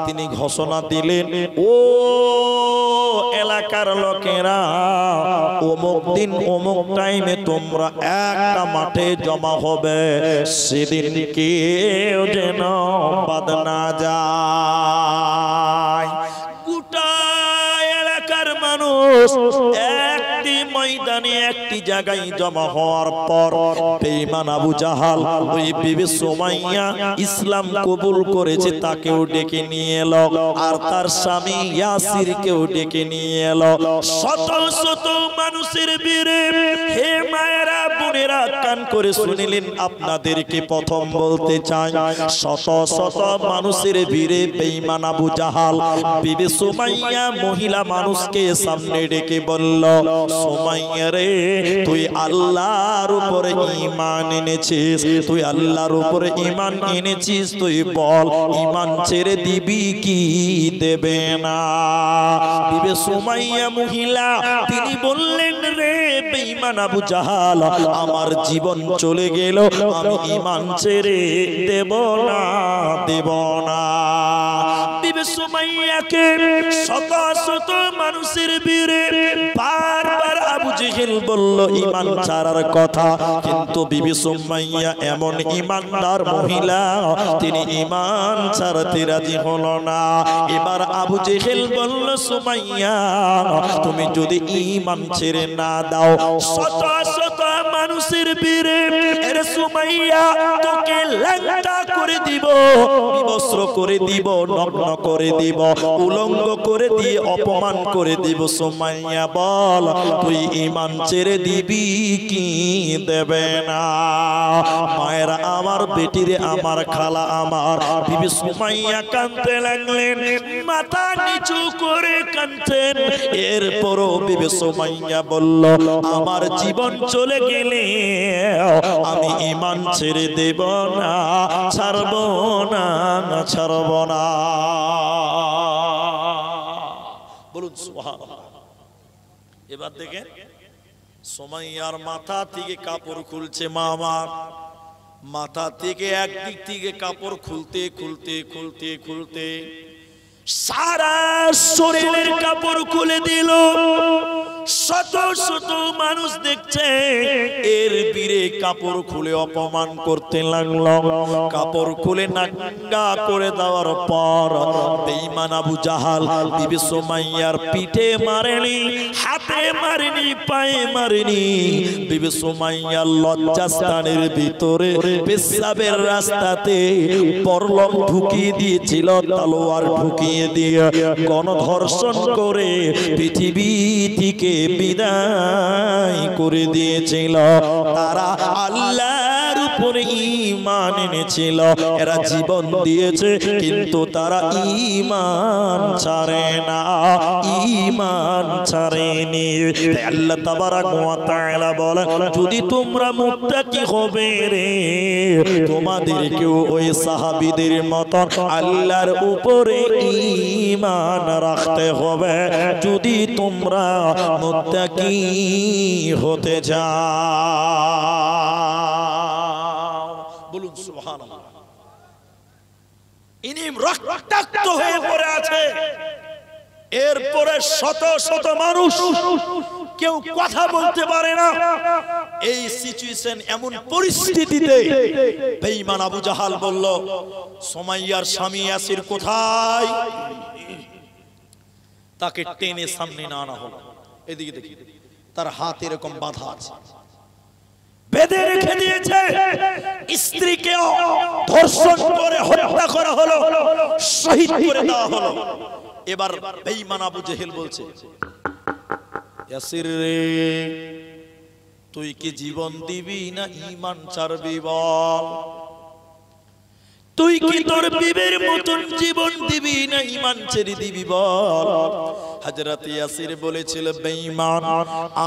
তিনি ঘোষণা দিলেন, ও এলাকার লোকেরা, অমুক দিন অমুক টাইমে তোমরা একটা মাঠে জমা হবে, সেদিন কেউ যেন বাদ না যায়। গোটা এলাকার মানুষ একটি ময়দানে একটি জায়গায় জমা হওয়ার পর বেঈমান আবু জাহাল ওই বিবি সুমাইয়া ইসলাম কবুল করেছে তাকেও ডেকে নিয়ে এলো, আর তার স্বামী ইয়াসিরকেও ডেকে নিয়ে এলো। শত শত মানুষের ভিড়ে, হে মায়েরা বোনেরা কান করে শুনিলেন, আপনাদেরকে প্রথম বলতে চাই, শত শত মানুষের ভিড়ে বেঈমান আবু জাহাল বিবি সুমাইয়া মহিলা মানুষকে সামনে ডেকে বলল, সুমাইয়া রে, তুই আল্লাহর উপরে ঈমান এনেছিস, তুই আল্লাহর উপরে ঈমান এনেছিস, তুই বল ঈমান ছেড়ে দিবি কি দেবে না? বিবি সুমাইয়া মহিলা তিনি বললেন, রে বেঈমান আবু জাহাল, আমার জীবন চলে গেল, আমি ঈমান ছেড়ে দেব না, দেব না। বিবি সুমাইয়াকে শত শত মানুষের ভিড়ে বারবার আবু জেহেল বলল ঈমান ছাড়ার কথা, কিন্তু বিবি সুমাইয়া এমন ঈমানদার মহিলা, তিনি ঈমান ছাড়তে রাজি হলো না। এবার আবু জেহেল বলল, সুমাইয়া তুমি যদি ঈমান ছেড়ে না দাও, শত শত মানুষের ভিড়ে এর সুমাইয়া তোকে ল্যাংটা করে দিব, বিবস্ত্র করে দিব, নগ্ন করে দিব, উলঙ্গ করে দিয়ে অপমান করে দিব। সুমাইয়া বল, তুই ঈমান ছেড়ে দিবি কি দেবে না? মায়েরা আমার, বেটিরে আমার, খালা আমার, বিবি সুমাইয়া কাঁদতে লাগলেন, মাথা নিচু করে কাঁদতেন। এরপরও বিবি সুমাইয়া বলল, আমার জীবন চলে গেলে আমি ঈমান ছেড়ে দেব না, ছাড়ব না, ছাড়ব না। বলুন সুবহানাল্লাহ। এবার দেখেন সুমাইয়ার মাথা থেকে কাপড় খুলছে, মা আমার মাথা থেকে একদিক থেকে কাপড় খুলতে খুলতে খুলতে খুলতে সারা শরীরের কাপড় খুলে দিল। শত শত মানুষ দেখছে, এর বীরে কাপড় খুলে অপমান করতে লাগলো। কাপড় খুলে নাঙ্গা করে দেওয়ার পর বেঈমান আবু জাহাল বিবি সুমাইয়ার পিঠে মারেনি, হাতে মারেনি, পায়ে মারেনি। বিবি সুমাইয়ার লজ্জাস্থানের ভিতরে পেশাবের রাস্তাতে পরলম ঢুকিয়ে দিয়েছিল, তলোয়ার ঢুকিয়ে দিয়ে গণধর্ষণ করে পৃথিবী থেকে বিদায় করে দিয়েছিল। তারা আল্লাহর উপরে ঈমান এনেছিল, এরা জীবন দিয়েছে, কিন্তু তারা ঈমান ছাড়ে না, ঈমান ছাড়েনি। আল্লাহ তাবারাক ওয়া তাআলা বলেন, যদি তোমরা মুত্তাকি হবে রে, তোমাদেরকেও ওই সাহাবীদের মত আল্লাহর উপরে ঈমান রাখতে হবে, যদি তোমরা মুত্তাকি হতে যাও। বলুন সুবহানাল্লাহ। ইনি রক্তাক্ত হয়ে পড়ে আছে, এরপরে শত শত মানুষ, কেউ কথা বলতে পারে না। এই সিচুয়েশন, এমন পরিস্থিতিতে বেঈমান আবু জাহাল বলল, সুমাইয়ার স্বামী ইয়াসির কোথায়? তাকে টেনে সামনে না আনা হলো। এদিকে দেখি, তার হাত এরকম বাঁধা আছে, বেঁধে রেখে দিয়েছে। স্ত্রীকে ধর্ষণ করে হত্যা করা হলো, শহীদ করে দেওয়া হলো। এবার বেঈমান আবু জেহেল বলছে, ইয়াসির রে, তুই কি জীবন দিবি না ঈমান ছাড়বি বল? তুই কি তোর বিবির মতন জীবন দিবি না ঈমান ছেড়ে দিবি বল? হযরত ইয়াসির বলেছিল, বেঈমান,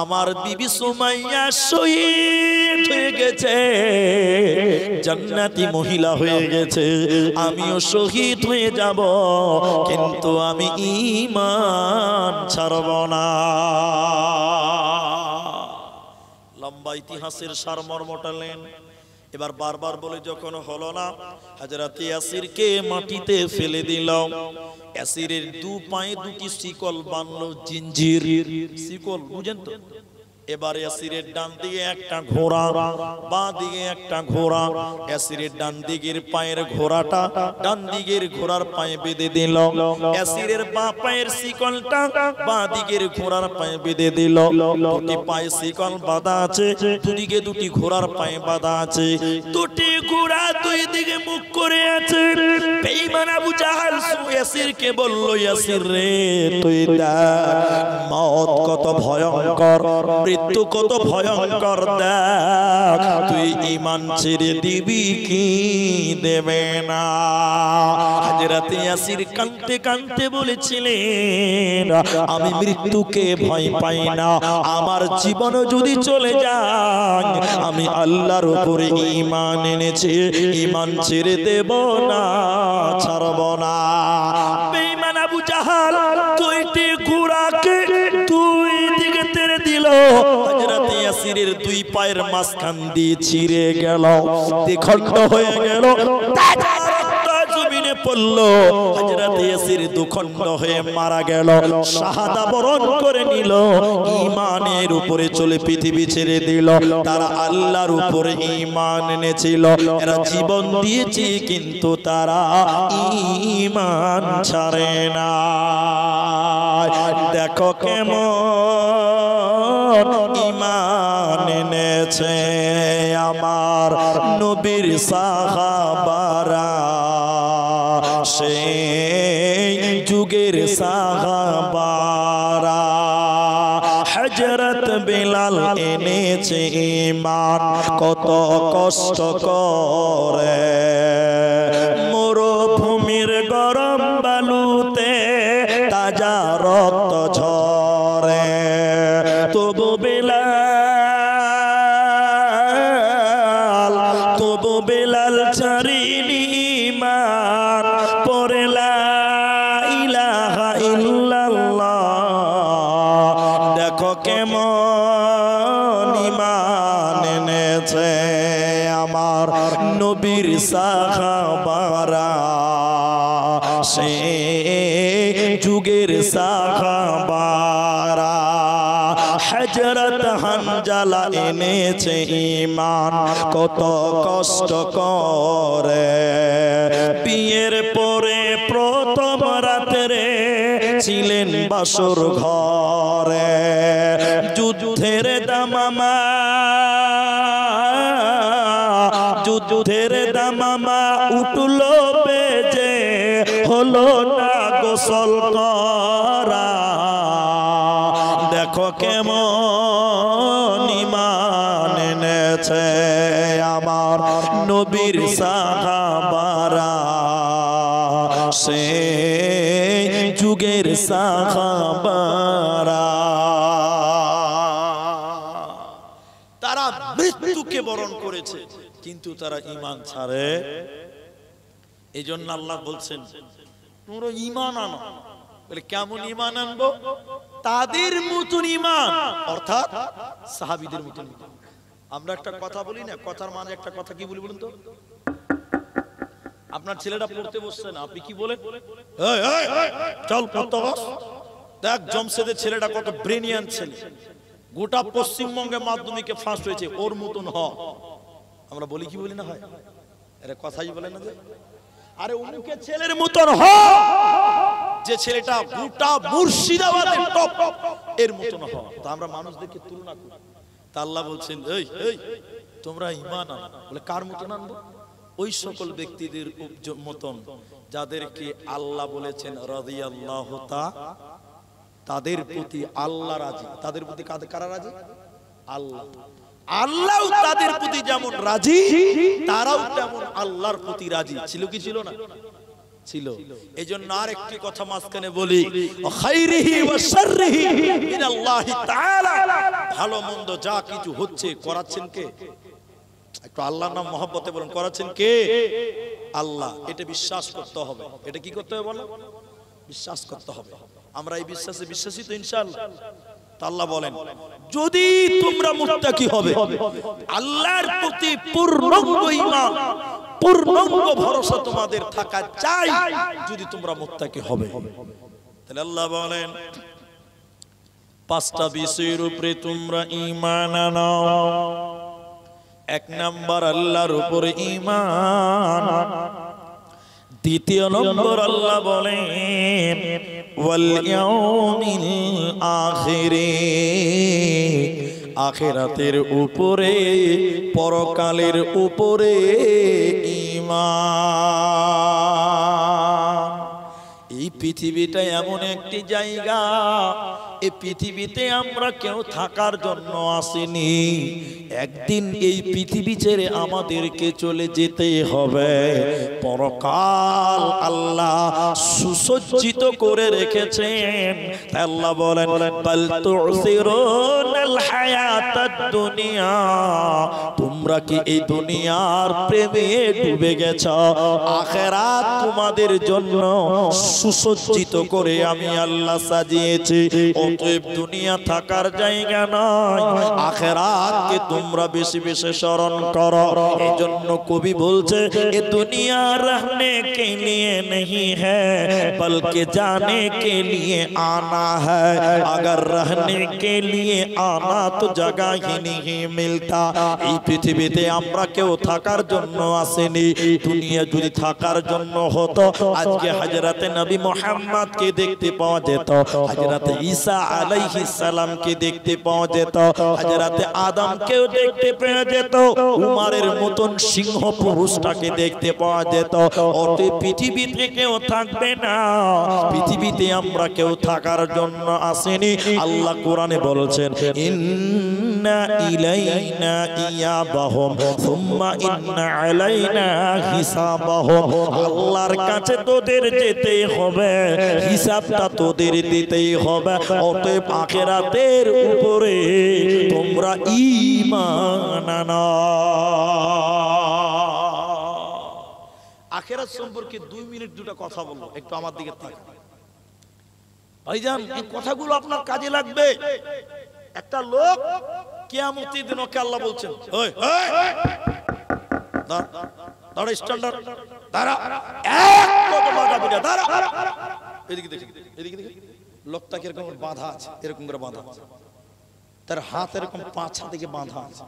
আমার বিবি সুমাইয়া শহীদ হয়ে গেছে, জান্নাতি মহিলা হয়ে গেছে, আমিও শহীদ হয়ে যাব, কিন্তু আমি ঈমান ছাড়ব না। লম্বা লম্বা ইতিহাসের সারমর্মটা নেন। এবার বারবার বলে যখন হলো না, হযরত ইয়াসিরকে মাটিতে ফেলে দিল। ইয়াসিরের দু পায়ে দুটি শিকল বাঁধলো, জিঞ্জির শিকল, বুঝেন তো? এবার ইয়াসিরের ডান দিকে একটা ঘোড়া, বাঁ দিকে একটা ঘোড়া। ইয়াসিরের ডান দিকের পায়ের ঘোড়াটা ডান দিকের ঘোড়ার পায়ে বেঁধে দিল। ইয়াসিরের বাঁ পায়ের শিকলটা বাঁ দিকের ঘোড়ার পায়ে বেঁধে দিল। দুটি পায়ে শিকল বাঁধা আছে, দুদিকে দুটি ঘোড়ার পায়ে বাঁধা আছে। দুটি ঘোড়া দুই দিকে মুখ করে আছে। বেঈমান আবু জাহাল ইয়াসিরকে বলল, ইয়াসির রে, তুই দেখ মওত কত ভয়ঙ্কর, মৃত্যু কত ভয়ঙ্কর, দেখ তুই ঈমান ছেড়ে দিবি কি দেবে না? হযরত ইয়াসির কাঁদতে কাঁদতে বলেছিলেন, আমি মৃত্যুকে ভয় পাই না, আমার জীবন যদি চলে যায় আমি আল্লাহর উপরে ঈমান এনেছি, ঈমান ছেড়ে দেব না, ছাড়ব না। বেঈমান আবু জাহাল দুইটি ঘোড়াকে দুই দিকে তেড়ে দিল। হযরত ইয়াসিরের দুই পায়ের মাঝখান দিয়ে ছিঁড়ে গেল, দ্বিখণ্ড হয়ে গেল, জমিনে পড়ল। হযরত ইয়াসির দুখণ্ড হয়ে মারা গেল, শাহাদা বরণ করে নিল। ঈমানের উপরে চলে পৃথিবী ছেড়ে দিল। তারা আল্লাহর উপরে ঈমান এনেছিল, এরা জীবন দিয়েছে, কিন্তু তারা ঈমান ছাড়ে না। দেখো কেমন ঈমান এনেছে আমার নবীর সাহাবারা, সেই যুগের সাহাবারা। হযরত বিলাল এনেছে ঈমান কত কষ্ট করে, মরুভূমির গরম বালুতে তাজা রক্ত ঝরে, তবু বিলাল ছাড়িনি ঈমান, পড়ে লা ইলাহা ইল্লাল্লাহ। দেখো কেমন ঈমান এনেছে আমার নবীর সাহাবারা, সেই যুগের সাহাবারা। হযরত হানজালা এনেছে ঈমান কত কষ্ট করে, বিয়ের পরে প্রথম রাতে ছিলেন বাসর ঘরে, যুদ্ধের দামামা উঠলো বেজে, হলো না গোসল করা। দেখো কেমন ঈমান এনেছে আমার নবীর সাহাবারা, সেই যুগের সাহাবারা। তারা মৃত্যুকে বরণ করেছে, কিন্তু তারা ঈমান ছাড়ে। এই জন্য আল্লাহ বলছেন, তোমরা ঈমান আনো। বলে কেমন ঈমান আনবো? তাদের মতন ঈমান, অর্থাৎ সাহাবীদের মতন। আমরা একটা কথা বলি না, কথার মাঝে একটা কথা কি বলি বলুন তো? আপনার ছেলেটা পড়তে বসছে না, আপনি কি বলেন? চল পড়তে বস। দেখ জমশেদের ছেলেটা কত ব্রেনিয়ান ছেলে, গোটা পশ্চিমবঙ্গে মাধ্যমিকে ফার্স্ট হয়েছে, ওর মতন হ। আমরা বলি কি বলি না? হয় আরে কথাই বলে না যে আরে উনকে ছেলের মতন হ, যে ছেলেটা গোটা মুর্শিদাবাদের টপ এর মতন হ। তা আমরা মানুষদেরকে তুলনা করি। তা আল্লাহ বলছেন, এই এই তোমরা ঈমান আনো। বলে কার মতন আনবো? ওই সকল ব্যক্তিদের মতন যাদেরকে আল্লাহ বলেছেন রাদিয়াল্লাহু তাআলা, তাদের প্রতি আল্লাহ রাজি। তাদের প্রতি কারা রাজি? আল্লাহ। আল্লাহ তাদের প্রতি যেমন রাজি, তারাও তেমন আল্লাহর প্রতি রাজি। ছিল কি ছিল না? ছিল। এজন্য আরেকটি কথা মাঝখানে বলি, খাইরিহি ওয়া শাররিহি মিনাল্লাহি তাআলা। ভালো মন্দ যা কিছু হচ্ছে করাচ্ছেন কে? একটু আল্লাহর নাম মহব্বতে বলুন, করাচ্ছেন কে? আল্লাহ। এটা বিশ্বাস করতে হবে। এটা কি করতে হবে বলো? বিশ্বাস করতে হবে। আমরা এই বিশ্বাসে বিশ্বাসী তো ইনশাআল্লাহ। আল্লাহ বলেন যদি তোমরা মুত্তাকি হবে, আল্লাহর প্রতি পূর্ণাঙ্গ ঈমান, পূর্ণাঙ্গ ভরসা তোমাদের থাকা চাই, যদি তোমরা মুত্তাকি হবে। তাহলে আল্লাহ বলেন পাঁচটা বিষয়ের উপরে তোমরা ঈমান আনাও। এক নাম্বার আল্লাহর উপরে ঈমান। দ্বিতীয় নম্বর আল্লাহ বলেন ওয়াল ইয়াউমিল আখিরে, আখিরাতের উপরে, পরকালের উপরে ঈমান। এই পৃথিবীটা এমন একটি জায়গা, এই পৃথিবীতে আমরা কেউ থাকার জন্য আসিনি। একদিন এই পৃথিবী ছেড়ে আমাদেরকে চলে যেতে হবে। পরকাল আল্লাহ সুসজ্জিত করে রেখেছেন। আল্লাহ বলেন বাল তুসিরুনাল হায়াতাদ দুনিয়া, তোমরা কি এই দুনিয়ার প্রেমে ডুবে গেছো? আখিরাত তোমাদের জন্য সুসজ্জিত করে আমি আল্লাহ সাজিয়েছি। অতএব দুনিয়া থাকার জায়গা নয়, আখিরাতকে তোমরা বেশি বেশি স্মরণ করো। এজন্য কবি বলছে এ দুনিয়া रहने के लिए नहीं है बल्कि जाने के लिए आना है, अगर रहने के लिए आना तो जगह ही नहीं मिलता। এই পৃথিবীতে আমরা কেউ থাকার জন্য আসেনি। দুনিয়া যদি থাকার জন্য হতো আজকে হযরতে নবী মুহাম্মদ কে দেখতে পাওয়া যেত, হযরতে ঈসা আলাইহিস সালাম কে দেখতে পাওয়া যেত, হযরতে আদম কেও দেখতে পাওয়া যেত, উমরের মতন সিংহ পুরুষটাকে দেখতে পাওয়া যেত। অতএব পৃথিবীতে কেউ থাকবে না, পৃথিবীতে আমরা কেউ থাকার জন্য আসেনি। আল্লাহ কোরআনে বলেছেন ইন্না ইলাইনা ইয়াবাহুম সুম্মা ইন্না আলাইনা হিসাবাহুম। আল্লাহর কাছে তোদের যেতে হবে, হিসাবটা তোদের দিতেই হবে। অতএব আখিরাতের উপরে তোমরা ঈমান আনাও। আখিরাত সম্পর্কে 2 মিনিট দুটো কথা বলবো, একটু আমার দিকে তাকান ভাইজান, এই কথাগুলো আপনার কাজে লাগবে। একটা লোক কিয়ামতের দিন ওকে আল্লাহ বলছেন ওই দাঁড়া, স্ট্যান্ডার্ড দাঁড়া, এক কত বাঁধাবি না, দাঁড়া। এদিকে দেখি, এদিকে দেখি, লোকটা কিরকম বাঁধা আছে, এরকম করে বাঁধা আছে, তার হাত এরকম পাছা থেকে বাঁধা আছে।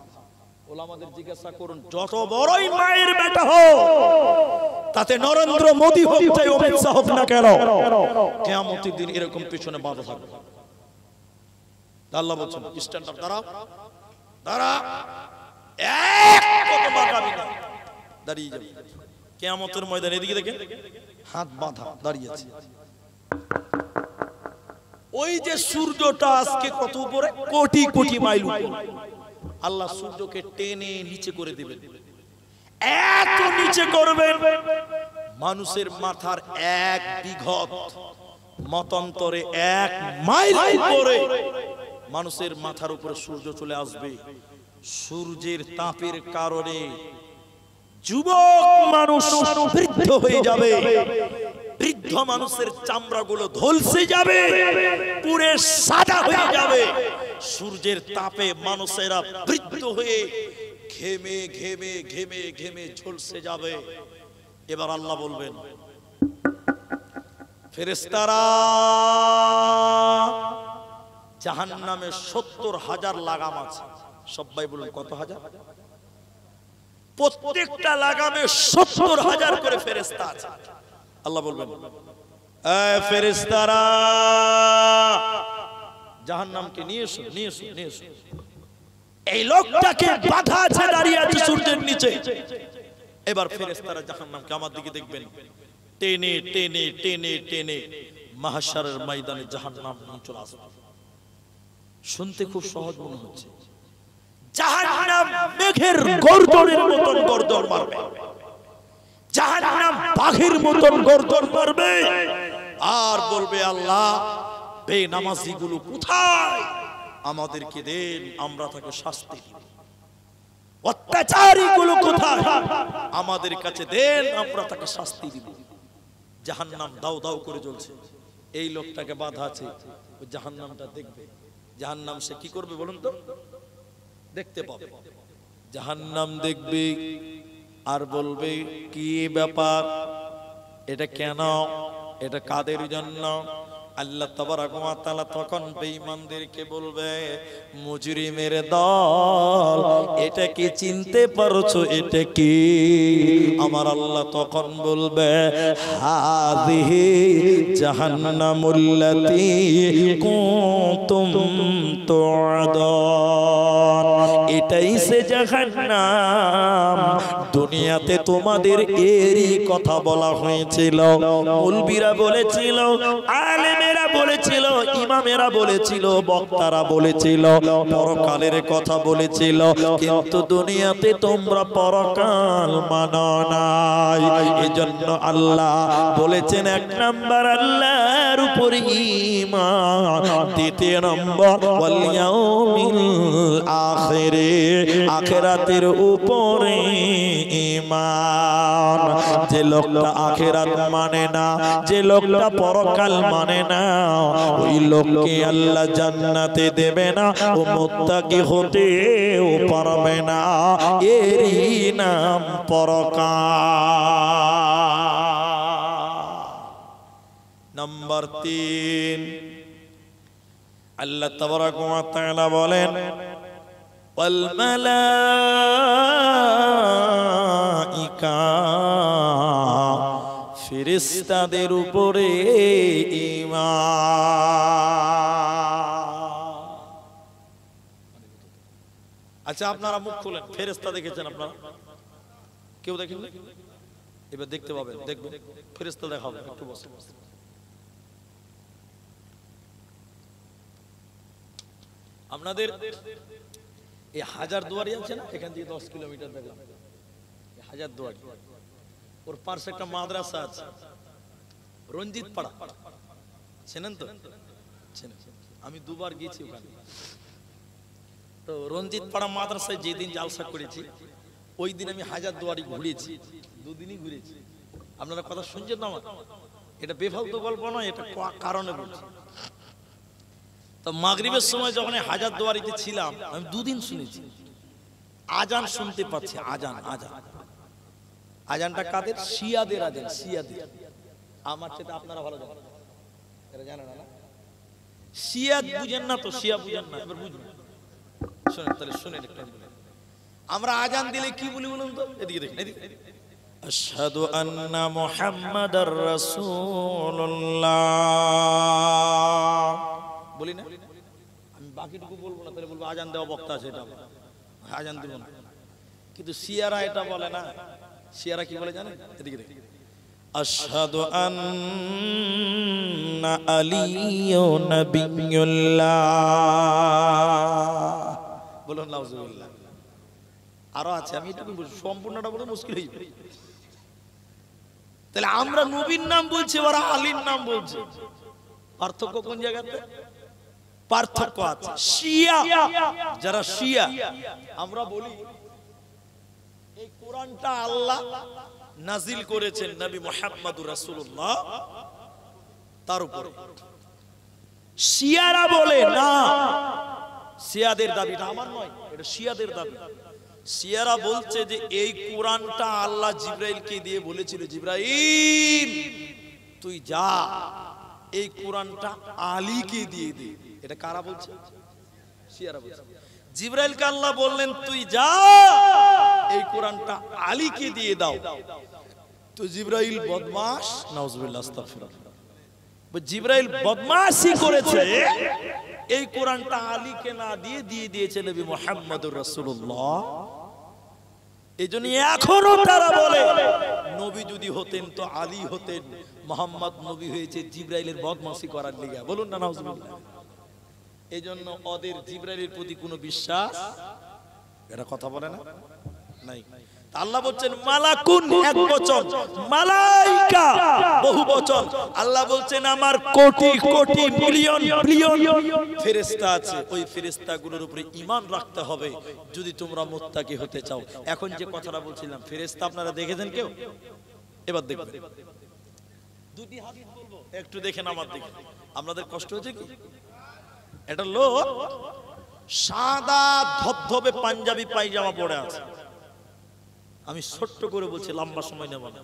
ওলামাদের জিজ্ঞাসা করুন, যত বড়ই মায়ের বেটা হোক, তাতে নরেন্দ্র মোদী হোক চাই অমিত শাহ হোক না কেন, কিয়ামতের দিন এরকম পিছনে বাঁধা থাকবে। আল্লাহ বলছেন স্ট্যান্ডার্ড দাঁড়া, দাঁড়া, এক কত বাঁধাবি না, দাঁড়িয়ে যাবে কিয়ামতের ময়দানে। এদিকে দেখেন হাত বাঁধা দাঁড়িয়ে আছে। ওই যে সূর্যটা আজকে কত উপরে, কোটি কোটি মাইল উপরে, আল্লাহ সূর্যকে টেনে নিচে করে দিবেন। এত নিচে করবেন মানুষের মাথার 1 বিঘত মতান্তরে 1 মাইল উপরে মানুষের মাথার উপরে সূর্য চলে আসবে। সূর্যের তাপের কারণে যুবক মানুষ বৃদ্ধ হয়ে যাবে, বৃদ্ধ মানুষের চামড়াগুলো ঝলসে যাবে, পুরে সাদা হয়ে যাবে। সূর্যের তাপে মানুষেরা বৃদ্ধ হয়ে ঘেমে ঘেমে ঘেমে ঘেমে ঝলসে যাবে। এবার আল্লাহ বলবেন ফেরেশতারা জাহান্নামে 70,000 লাগাম আছে। সবাই বলুন কত হাজার? প্রত্যেকটা লাগামে 70,000 করে ফেরেশতা আছে। আল্লাহ বলবেন এই ফেরেশতারা জাহান্নামকে নিয়ে এসো, নিয়ে এসো, নিয়ে এসো। এই লোকটাকে বাধা আছে, দাঁড়িয়ে আছে সূর্যের নিচে। এবার ফেরেশতারা জাহান্নামকে আমার দিকে দেখবেন, টেনে টেনে টেনে টেনে মাহশারের ময়দানে জাহান্নাম নিয়ে চলে আসবে। শুনতে খুব সহজ মনে হচ্ছে, জাহান্নাম মেঘের গর্জনের মতন গর্জন মারবে, জাহান্নাম বাঘের মতন গর্জন মারবে আর বলবে আল্লাহ বেনামাজি গুলো কোথায়, আমাদেরকে দেন, আমরা তাকে শাস্তি দিব। অত্যাচারী গুলো কোথায়, আমাদের কাছে দেন, আমরা তাকে শাস্তি দিব। জাহান্নাম দাও দাও করে জ্বলছে, এই লোকটাকে বাধা আছে, ওই জাহান্নামটা দেখবে জাহান্নাম সে কি করবে বলুন তো? দেখতে পাবে, জাহান্নাম দেখবে আর বলবে কি ব্যাপার, এটা কেন, এটা কাদের জন্য? আল্লাহ তাবারাক ওয়া তাআলা তখন বেঈমানদেরকে বলবে, মুজরিমের দল, এটা কি চিনতে পারছো? এটা কি? আমার আল্লাহ তখন বলবে, হাযিহি জাহান্নামুল্লাতী কুনতুম তুআদুন, এটাই সে জাহান্নাম, দুনিয়াতে তোমাদের এরই কথা বলা হয়েছিল। মুলবিরা বলেছিল, আলেমেরা বলেছিল, ইমামেরা বলেছিল, বক্তারা বলেছিল, পরকালের কথা বলেছিল, কিন্তু দুনিয়াতে তোমরা পরকাল মানো নাই। এজন্য আল্লাহ বলেছেন, এক নাম্বার আল্লাহর উপর ঈমান, দ্বিতীয় নম্বর ওয়াল ইয়াউমিল আখিরে, আখিরাতের উপরে ঈমান। যে লোকটা আখিরাত মানে না, যে লোকটা পরকাল মানে না, ওই লোককে আল্লাহ জান্নাতে দেবে না, ও মুত্তাকি হতেও পারবে না। এরই নাম পরকাল। নাম্বার 3, আল্লাহ তাবারাক ওয়া তাআলা বলেন, ওয়াল মালাইকা, ফেরেশতাদের উপরে ঈমান। আচ্ছা, আপনারা মুখ খুলেন, ফেরেশতা দেখেছেন আপনারা? কেউ দেখেন? এবার দেখতে পাবেন, দেখবেন, ফেরেশতা দেখা হবে। একটু বসে বসে আপনাদের এই হাজারদুয়ারি আছে না, এখান থেকে 10 কিলোমিটার দেখলাম, হাজারদুয়ারি, ওর পাশে একটা মাদ্রাসা আছে, রঞ্জিত পাড়া, চেনেন তো? আমি 2 বার গেছি ওখানে। তো রঞ্জিত পাড়া মাদ্রাসায় যেদিন জালসা করেছি, ওই দিন আমি হাজারদুয়ারি ঘুরেছি, 2 দিনই ঘুরেছি। আপনারা কথা শুনছেন না আমার? এটা বেফালতু গল্প নয়, এটা কারণে বলছি। তো মাগরিবের সময় যখন হাজারদুয়ারিতে ছিলাম, আমি 2 দিন শুনেছি আজান শুনতে পাচ্ছি, আজান, আজান। আজানটা কাদের? শিয়াদের আজান, শিয়াদের। আমার চেয়ে আপনারা ভালো জানেন, এরা জানেন না? শিয়া বুঝেন না তো, শিয়া বুঝেন না, এবার বুঝবেন। শুনেন তাহলে, শুনেন একটু। আমরা আজান দিলে কি বলি বলুন তো? এদিকে দেখেন, এদিকে। আশহাদু আন্না মুহাম্মাদার রাসূলুল্লাহ বলি না? আমি বাকিটুকু বলবো না, তাহলে বলবো আজান দেওয়া বক্তা আছে, এটা আজান দিব না। কিন্তু শিয়ারা এটা বলে না। শিয়ারা কি বলে জানেন? এদিকে দেখেন, আশহাদু আন্না আলিয়্যুন নাবিয়্যুল্লাহ। বলুন নাউযুবিল্লাহ। আরো আছে, আমি এটুকু বলছি, সম্পূর্ণটা বলতে মুশকিল হয়ে যাবে। তাহলে আমরা নবীর নাম বলছি, ওরা আলীর নাম বলছে। পার্থক্য কোন জায়গাতে? পার্থক্য আছে। শিয়া, যারা শিয়া, আমরা বলি এই কোরআনটা আল্লাহ নাজিল করেছেন নবী মুহাম্মদুর রাসূলুল্লাহ তার উপরে। শিয়ারা বলে না, শিয়াদের দাবিটা আমার নয়, এটা শিয়াদের দাবি। শিয়ারা বলছে যে এই কোরআনটা আল্লাহ জিবরাইলকে দিয়ে বলেছিল, জিবরাইল তুই যা এই কোরআনটা আলীকে দিয়ে দে। এটা কারা বলছে? শিয়ারা বলছে। জিবরাইলকে আল্লাহ বললেন তুই যা এই কোরআনটা আলীকে দিয়ে দাও। তো জিবরাইল বদমাশ, নাউজুবিল্লাহ, আস্তাগফিরুল্লাহ, জিবরাইল বদমাশি করেছে, এই কোরআনটা আলীকে না দিয়ে দিয়েছে নবী মুহাম্মদুর রাসূলুল্লাহ। এজন্য এখনো তারা বলে নবী যদি হতেন তো আলী হতেন, মুহাম্মদ নবী হয়েছে জিবরাইলের বদমাশি করার লিগা। বলুন না নাউজুবিল্লাহ। এজন্য ওদের জিবরাইলের প্রতি কোনো বিশ্বাস, এরা কথা বলে না, নাই। আল্লাহ বলছেন মালাকুন এক বচন, মালাইকা বহু বচন। আল্লাহ বলছেন আমার কোটি কোটি মিলিয়ন বিলিয়ন ফেরেশতা আছে, ওই ফেরেশতাগুলোর উপরে ঈমান রাখতে হবে যদি তোমরা মুত্তাকি হতে চাও। এখন যে কথাটা বলছিলাম, ফেরেশতা আপনারা দেখেছেন কেউ? এবার দেখবেন, 2টি হাদিস বলবো, একটু দেখেন আমার দিকে। আপনাদের কষ্ট হচ্ছে কি? এটা লোক সাদা ধবধবে পাঞ্জাবি পায়জামা পরে আছে। আমি ছোট্ট করে বলছি, লম্বা সময় নেব না।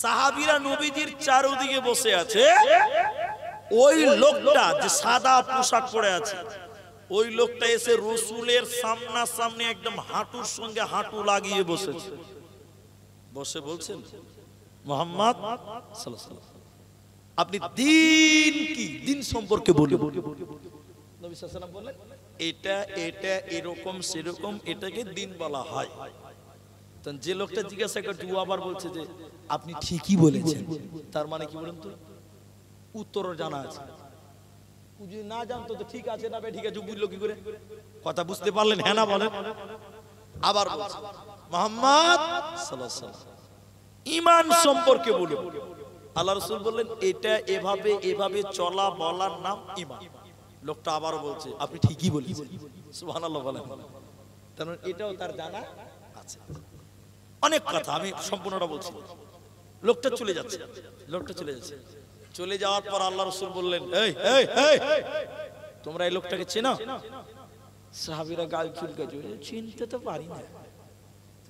সাহাবীরা নবীজির চারদিকে বসে আছে। ওই লোকটা যে সাদা পোশাক পরে আছে, ওই লোকটা এসে রসুলের সামনাসামনি একদম হাঁটুর সঙ্গে হাঁটু লাগিয়ে বসেছে। বসে বলছেন, মুহাম্মদ সাল্লাল্লাহু আলাইহি ওয়াসাল্লাম, আপনি দিন কি, দিন সম্পর্কে বলুন। নবী সাল্লাল্লাহু আলাইহি ওয়াসাল্লাম বললেন, এটা এটা এরকম সেরকম, এটাকে দিন বলা হয়। তখন যে লোকটা জিজ্ঞাসা করছে, ও আবার বলছে যে আপনি ঠিকই বলেছেন। তার মানে কি বলেন তো? উত্তর জানা আছে। যদি না জানতো তো ঠিক আছে না, ঠিক আছে, বুঝলো কি করে? কথা বুঝতে পারলেন? হ্যাঁ না বলেন। আবার বলছে, মুহাম্মদ সাল্লাল্লাহু আলাইহি ওয়াসাল্লাম, ঈমান সম্পর্কে বলুন। আল্লাহ রাসূল বললেন, এটা এভাবে এভাবে চলা বলার নাম ঈমান। লোকটা আবার বলছে, আপনি ঠিকই বলেছেন। সুবহানাল্লাহ বলেন। তার মানে এটাও তার জানা আছে। অনেক কথা, আমি সম্পূর্ণটা বলছি। লোকটা চলে যাচ্ছে, লোকটা চলে যাচ্ছে। চলে যাওয়ার পর আল্লাহ রাসূল বললেন, এই এই এই, তোমরা এই লোকটাকে চেনো? সাহাবীরা গাল চুলকাচ্ছে, চিনতে তো পারি না।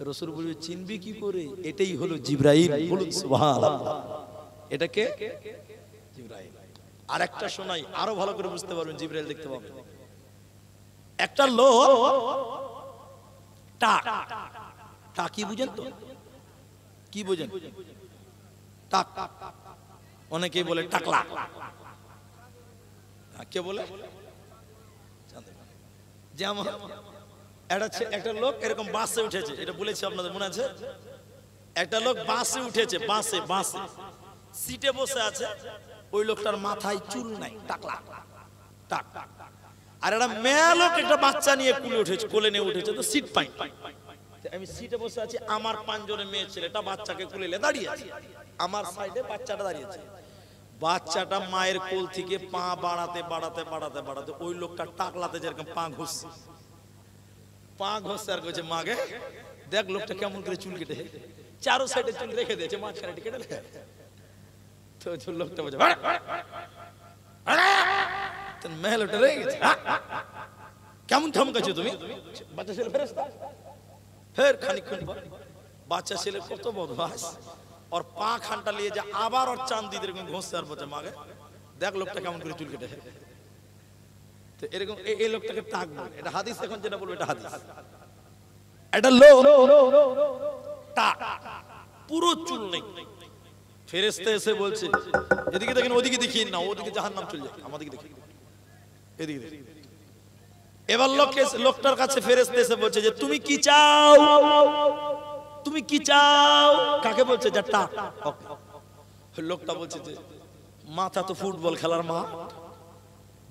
রাসূল বললেন, চিনবি কি করে? এটাই হলো জিবরাইল। বলুন সুবহানাল্লাহ। এটা কে? জিবরাইল। আরেকটা শোনাই, আরো ভালো করে বুঝতে পারবেন, জিবরাইল দেখতে পাবেন। একটা লোক টাক, টাক কি বুঝেন তো? কি বুঝেন? টাক, অনেকে বলে টাকলা। কে বলে? যেমন একটা লোক এরকম বাসে উঠেছে, এটা বলেছি আপনাদের মনে আছে? একটা লোক বাসে উঠেছে, বাসে বাসে সিটে বসে আছে। ওই লোকটার মাথায় চুল নাই, টাকলা টাক। আর একটা মেয়ে লোক একটা বাচ্চা নিয়ে কোলে উঠেছে, কোলে নিয়ে উঠেছে, তো সিট পাই। আমি সিটে বসে আছি, আমার পাঁচজনের মেয়ে ছেলেটা বাচ্চাকে কোলে নিয়ে দাঁড়িয়ে আছে, আমার সাইডে বাচ্চাটা দাঁড়িয়ে আছে। বাচ্চাটা মায়ের কোল থেকে পা বাড়াতে বাড়াতে বাড়াতে বাড়াতে ওই লোকটা টাকলাতে যেরকম পা ঘষছে, পা ঘষছে আর কইছে, মাগে দেখ লোকটা কেমন করে চুল কেটে, চারো সাইডে চুল রেখে দিয়েছে, মাঝখানে কেটে রেখে। তো লোকটা বলছে, মেয়ে লোকটা রেগে গেছে, কেমন ধমকাছো তুমি? বাচ্চা ছেলে ফেরেশতা। ফের খানিকক্ষণ পর বাচ্চা ছেলে কত বদমাশ, और পা খানটা নিয়ে যে আবার ওর চাঁদি এরকম ঘষছে আর বলছে, মাগে দেখ লোকটা কেমন করে চুল কেটে। তো এরকম এই লোকটাকে টাক বলে। এটা হাদিস, এখন যেটা বলবো এটা হাদিস। এটা লোক টাক, পুরো চুল নেই। ফেরেশতা এসে বলছে, এদিকে দেখেন, ওদিকে দেখিয়ে না, ওদিকে জাহান্নাম চলে যায়, আমাদেরকে দেখি, এদিকে দেখি। এবার লোকটার কাছে ফেরেশতা এসে বলছে যে তুমি কি চাও, তুমি কি চাও? কাকে বলছে? যা টাক। লোকটা বলছে যে মাথা তো ফুটবল খেলার মা,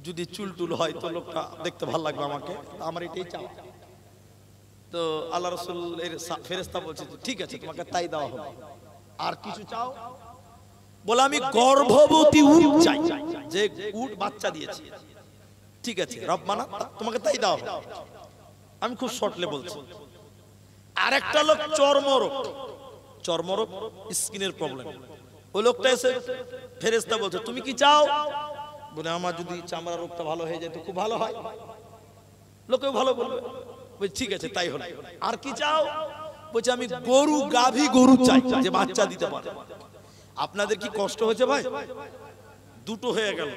যদি চুল টুল হয় তো লোকটা দেখতে ভালো লাগবে আমাকে, আমার এটাই চাও। তো আল্লাহ রাসূল এর ফেরেশতা বলছে ঠিক আছে, তোমাকে তাই দেওয়া হবে। আর কিছু চাও? বলে আমি গর্ভবতী উট চাই, যে উট বাচ্চা দিয়েছে। ঠিক আছে রব্বানা, তোমাকে তাই দেওয়া হবে। আমি খুব শর্টলে বলছি। আরেকটা লোক চর্মরোগ, চর্মরোগ স্কিনের প্রবলেম। ওই লোকটা এসে ফেরেশতা বলছে তুমি কি চাও? বলে আমার যদি চামড়া রোগটা ভালো হয়ে যায় তো খুব ভালো হয়। লোকেও ভালো বলবে, ঠিক আছে তাই হলো। আর কি চাও? বলছে আমি গরু, গাভী গরু চাই যে বাচ্চা দিতে পারে। আপনাদের কি কষ্ট হয়েছে ভাই? দুটো হয়ে গেল।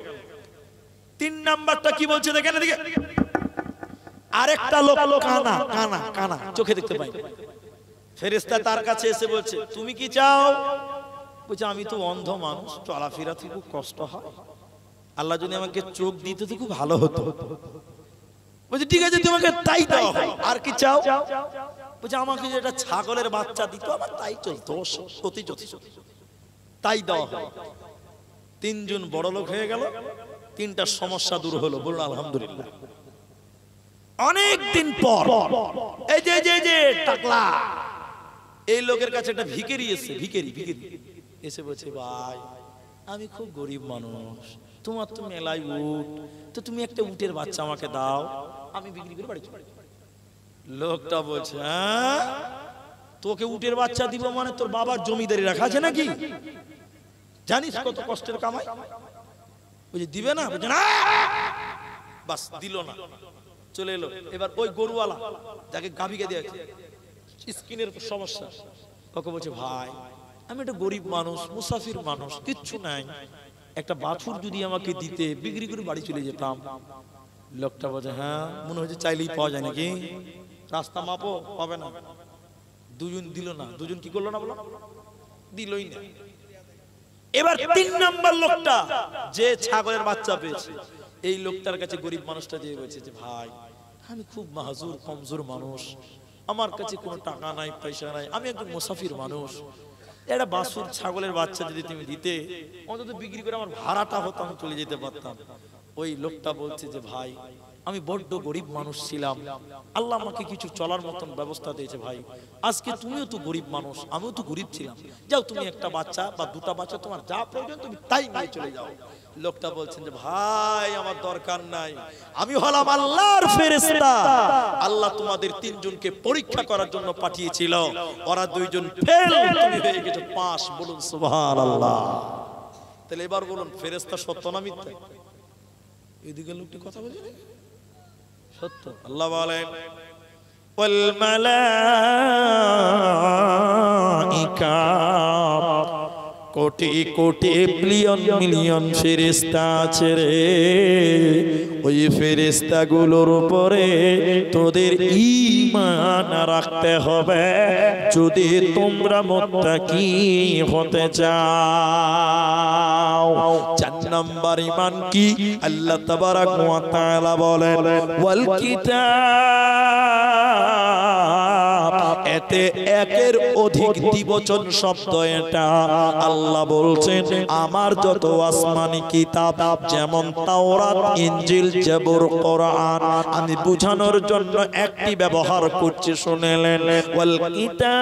তিন নাম্বারটা কি বলছে দেখেন এদিকে। আরেকটা লোক কানা, কানা কানা, চোখে দেখতে পাই। ফেরেশতা তার কাছে এসে বলছে তুমি কি চাও? বলছে আমি তো অন্ধ মানুষ, চলাফেরাতে খুব কষ্ট হয়, আল্লাহ যদি আমাকে চোখ দিত তো খুব ভালো হতো। বলছে ঠিক আছে তোমাকে তাই দাও। আর কি চাও? বলছে আমাকে যেটা ছাগলের বাচ্চা দিত আমার তাই চলতো, সত্যি যথেষ্ট, তাই দাও। তিনজন বড় লোক হয়ে গেল, তিনটা সমস্যা দূর হলো। বলুন আলহামদুলিল্লাহ। অনেক দিন পর এই যে যে যে টাকলা, এই লোকের কাছে একটা ভিখারি এসে, ভিখারি ভিখারি এসে বলছে ভাই আমি খুব গরিব মানুষ, তোমার তো মেলায় উট, তো তুমি একটা উটের বাচ্চা আমাকে দাও, আমি বিক্রি করে বাড়ি চলে। লোকটা বলছে হ্যাঁ তোকে উটের বাচ্চা দিব মানে তোর বাবার জমিদারি রাখা আছে নাকি? জানিস কত কষ্টের কামাই? বলছে দিবে না? বলছে না বাস দিল না, চলে এলো। এবার ওই গরুওয়ালা যাকে গাভীকে দিয়েছে, স্কিনের সমস্যা, ওকে বলছে ভাই আমি একটা গরিব মানুষ, মুসাফির মানুষ, কিচ্ছু নাই, একটা বাছুর যদি আমাকে দিতে বিক্রি করে বাড়ি চলে যেতাম। লোকটা বলছে হ্যাঁ মনে হচ্ছে চাইলেই পাওয়া যায় নাকি, রাস্তা মাপো পাবে না। দুজন দিল না, দুজন কি করলো না বলো, দিলই না। এবার 3 নাম্বার লোকটা যে ছাগলের বাচ্চা পেয়েছে, এই লোকটার কাছে গরিব মানুষটা যে বলছে যে ভাই আমি খুব মাহজুর কমজোর মানুষ, আমার কাছে কোনো টাকা নাই পয়সা নাই, আমি একজন মুসাফির মানুষ, একটা বাছুর ছাগলের বাচ্চা যদি তুমি দিতে অন্তত বিক্রি করে আমার ভাড়াটা হতো, আমি চলে যেতে পারতাম। ওই লোকটা বলছে যে ভাই আমি বড্ড গরিব মানুষ ছিলাম, আল্লাহ আমাকে কিছু চলার মতন ব্যবস্থা দিয়েছে ভাই, আজকে তুমিও তো গরিব মানুষ, আমিও তো গরিব ছিলাম, যাও তুমি একটা বাচ্চা বা দুটা বাচ্চা তোমার যা প্রয়োজন তুমি তাই নিয়ে চলে যাও। লোকটা বলছেন যে ভাই আমার দরকার নাই, আমি হলাম আল্লাহর ফেরেশতা, আল্লাহ তোমাদের 3 জনকে পরীক্ষা করার জন্য পাঠিয়েছিল, ওরা 2 জন ফেল, তুমি হয়ে গেছো পাস। বলুন সুবহানাল্লাহ। তাহলে এবার বলুন ফেরেশতা সত্য না মিথ্যা? এদিকে লোকটি কথা বলছে সত্য। আল্লাহ বলেন ওয়াল মালাইকা, কোটি কোটি বিলিয়ন মিলিয়ন ফেরেশতা আছে রে, ওই ফেরেশতাগুলোর উপরে তোদের ঈমান রাখতে হবে যদি তোমরা মুত্তাকি হতে চাও। 4 নাম্বার ঈমান কি? আল্লাহ তাবারাক ওয়া তাআলা বলেন ওয়াল কিতাব, এতে একের অধিক দ্বিবচন শব্দ এটা। আল্লাহ বলছেন আমার যত আসমানি কিতাব যেমন তাওরাত, ইনজিল, জবুর, কোরআন, আমি বুঝানোর জন্য একটি ব্যবহার করছি, শুনেলেন ওয়াল কিতাব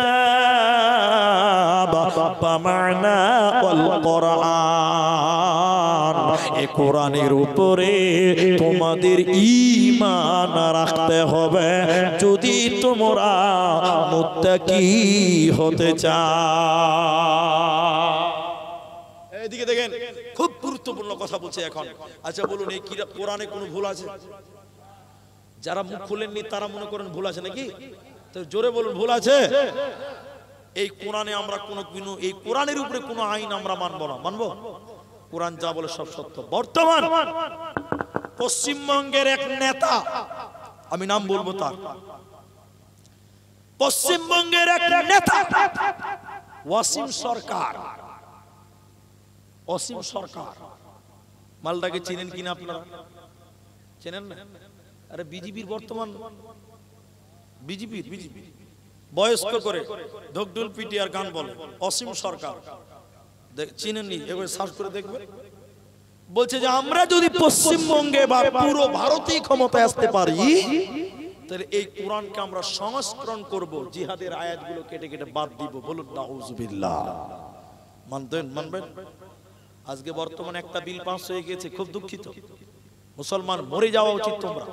বামানা ওয়াল কোরআন, এই কোরআনের উপরে তোমাদের ঈমান রাখতে হবে যদি তোমরা মুত্তাকি হতে চাও। এদিকে দেখেন খুব গুরুত্বপূর্ণ কথা বলছে এখন। আচ্ছা বলুন এই কোরআনে কোনো ভুল আছে? যারা মুখ খুলেননি তারা মনে করেন ভুল আছে নাকি? তো জোরে বলুন ভুল আছে? এই কোরআনে আমরা কোনো এই কোরআনের উপরে কোনো আইন আমরা মানবো না। মানবো? কোরআন যা বলে সব সত্য। বর্তমান পশ্চিমবঙ্গের এক নেতা, আমি নাম বলবো তার, পশ্চিমবঙ্গের এক নেতা ওয়াসিম সরকার, অসীম সরকার, মালটাকে চিনেন কিনা আপনারা? চেনেন না? আরে বিজেপির বর্তমান বিজেপি বয়স্ক করে ঢোকঢোল পিটি আর গান বলে অসীম সরকার, চিনেননি? এবার সার্চ করে দেখবেন। বলছে যে আমরা যদি পশ্চিমবঙ্গে বা পুরো ভারতেই ক্ষমতায় আসতে পারি তাহলে এই কোরআনকে আমরা সংস্করণ করব, জিহাদের আয়াতগুলো কেটে কেটে বাদ দিব। বলুন নাউজুবিল্লাহ। মানবেন? আজকে বর্তমানে একটা বিল পাস হয়ে গেছে, খুব দুঃখিত, মুসলমান মরে যাওয়া উচিত তোমরা।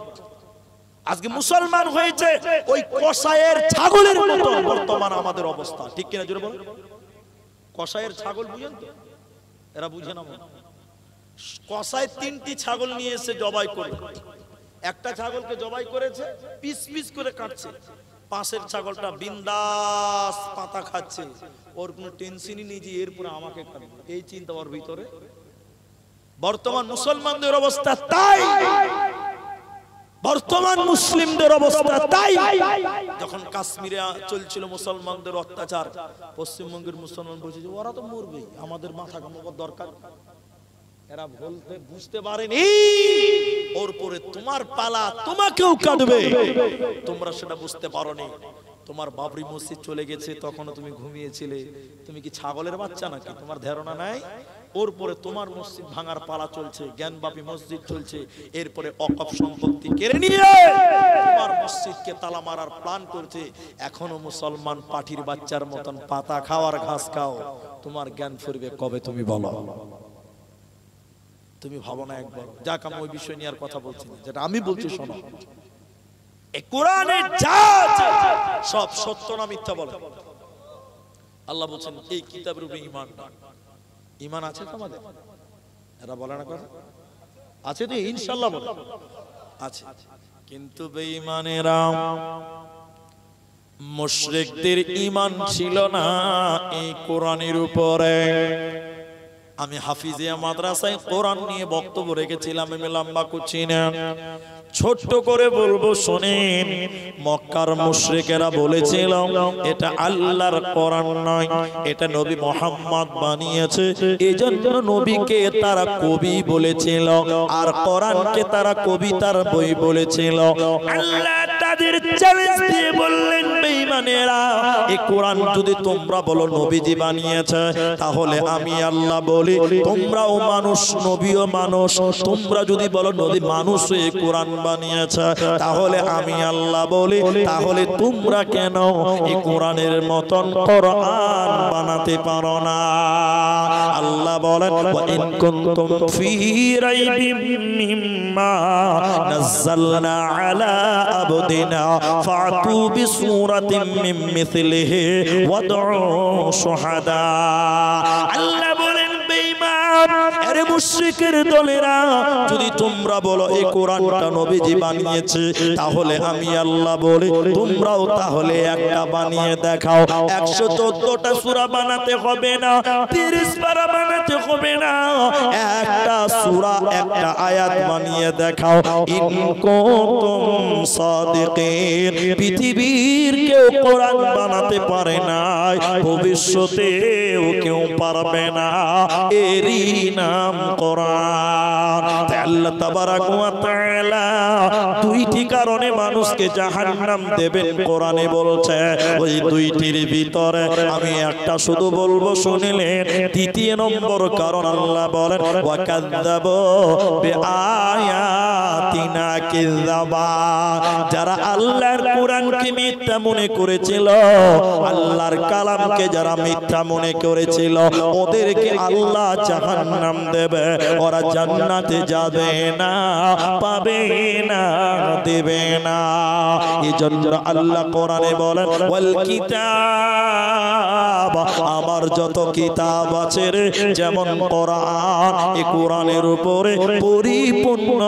আজকে মুসলমান হয়েছে ওই কসাইয়ের ছাগলের মতো বর্তমান আমাদের অবস্থা, ঠিক কিনা জোরে বলুন? কসাইয়ের ছাগল বুঝেন তো? এরা বুঝে না। কসাই 3টি ছাগল নিয়ে এসে জবাই করে, একটা ছাগলকে জবাই করেছে, পিস পিস করে কাটছে, পাশের ছাগলটা বিন্দাস পাতা খাচ্ছে, ওর কোনো টেনশনই নেই যে এরপরে আমাকে কাটবে, এই চিন্তা ওর ভিতরে। বর্তমান মুসলমানদের অবস্থা তাই, বর্তমান মুসলিমদের অবস্থা তাই। যখন কাশ্মীরে চলছিল মুসলমানদের অত্যাচার, পশ্চিমবঙ্গের মুসলমান বলছে যে ওরা তো মরবেই, আমাদের মাথা কামাবার দরকার। এরা বলতে বুঝতে পারেনি ওর পরে তোমার পালা, তোমাকেও কাটবে, তোমরা সেটা বুঝতে পারোনি। তোমার বাবরি মসজিদ চলে গেছে, তখনও তুমি ঘুমিয়েছিলে, তুমি কি ছাগলের বাচ্চা নাকি? তোমার ধারণা নাই ওর পরে তোমার মসজিদ ভাঙার পালা চলছে, জ্ঞানবাপী মসজিদ চলছে, এরপরে অকপ সম্পত্তি কেড়ে নিয়ে তোমার মসজিদকে তালা মারার প্ল্যান করছে। এখনো মুসলমান পাঠির বাচ্চার মতন পাতা খাওয়ার ঘাস খাও, তোমার জ্ঞান ফিরবে কবে তুমি বলো? তুমি ভাবো না একবার? যাক আমি ওই বিষয় নিয়ে আর কথা বলছি না, যেটা আমি বলছি শোনো। এই কোরআনে যা আছে সব সত্য না মিথ্যা বলে? আল্লাহ বলছেন এই কিতাবের উপরে ঈমান। ঈমান আছে তোমাদের? এরা বলে না কথা আছে তো ইনশাআল্লাহ বলে। আছে, কিন্তু বেঈমানেরা মুশরিকদের ঈমান ছিল না এই কোরআনের উপরে। আমি হাফিজিয়া মাদ্রাসায় কোরআন নিয়ে বক্তব্য রেখেছিলাম, আমি লম্বা করছি না, ছোট্ট করে বলবো শোনেন। মক্কার মুশরিকেরা বলেছিল এটা আল্লাহর কোরআন নয়, এটা নবী মুহাম্মদ বানিয়েছে। এজন্য নবীকে তারা কবি বলেছিল আর কোরআনকে তারা কবিতার বই বলেছিল। আল্লাহ তাদের চ্যালেঞ্জ দিয়ে বললেন, বেঈমানেরা এই কোরআন যদি তোমরা বলো নবীজি বানিয়েছে, তাহলে আমি আল্লাহ বলি তোমরাও মানুষ, নবীও মানুষ। তোমরা যদি বলো নবী মানুষ এই কোরআন বানিয়েছে, তাহলে আমি আল্লাহ বলি তাহলে তোমরা কেন এই কোরআনের মতন কোরআন বানাতে পারো না? আল্লাহ বলেন, ওয়া ইন কুনতুম ফী রাইবিম মিম্মা নাযালনা আলা আবদিনা ফাতু বিসূরাতিন মিন মিসলিহি ওয়াদউ শুহাদা। আল্লাহ বলেন, বেঈমান আরে মুশরিকের দলেরা, যদি তোমরা বলো এই কোরআনটা নবীজি বানিয়েছে, তাহলে আমি আল্লাহ বলি তোমরাও তাহলে একটা বানিয়ে দেখাও। 114টা সূরা বানাতে হবে না, 30 পারা বানাতে হবে না, একটা সূরা একটা আয়াত বানিয়ে দেখাও। ইন কুনতুম সাদিকিন। পৃথিবীর কেউ কোরআন বানাতে পারে না, ভবিষ্যতেও কেউ পারবে না, এরই নাম কোরআন। আল্লাহ তাবারাক ওয়া তাআলা দুইটি কারণে মানুষকে জাহান্নাম দেবেন কোরআনে বলছে। ওই দুইটির ভিতরে আমি একটা শুধু বলবো শুনিলেন। দ্বিতীয় নম্বর কারণ আল্লাহ বলেন, ওয়া কাযযাবু বিআয়াতিনা কিযাবা। যারা আল্লাহর কোরআনকে মিথ্যা মনে করেছিল, আল্লাহর কালামকে যারা মিথ্যা মনে করেছিল, ওদেরকে আল্লাহ জাহান্নাম দেবে, ওরা জান্নাতে যাবে না, পাবে না, দেবে না। এজন্য আল্লাহ কোরআনে বলেন, ওয়াল কিতাব, আমার যত কিতাব আছে রে, যেমন কোরআন, এই কোরআনের উপরে পরিপূর্ণ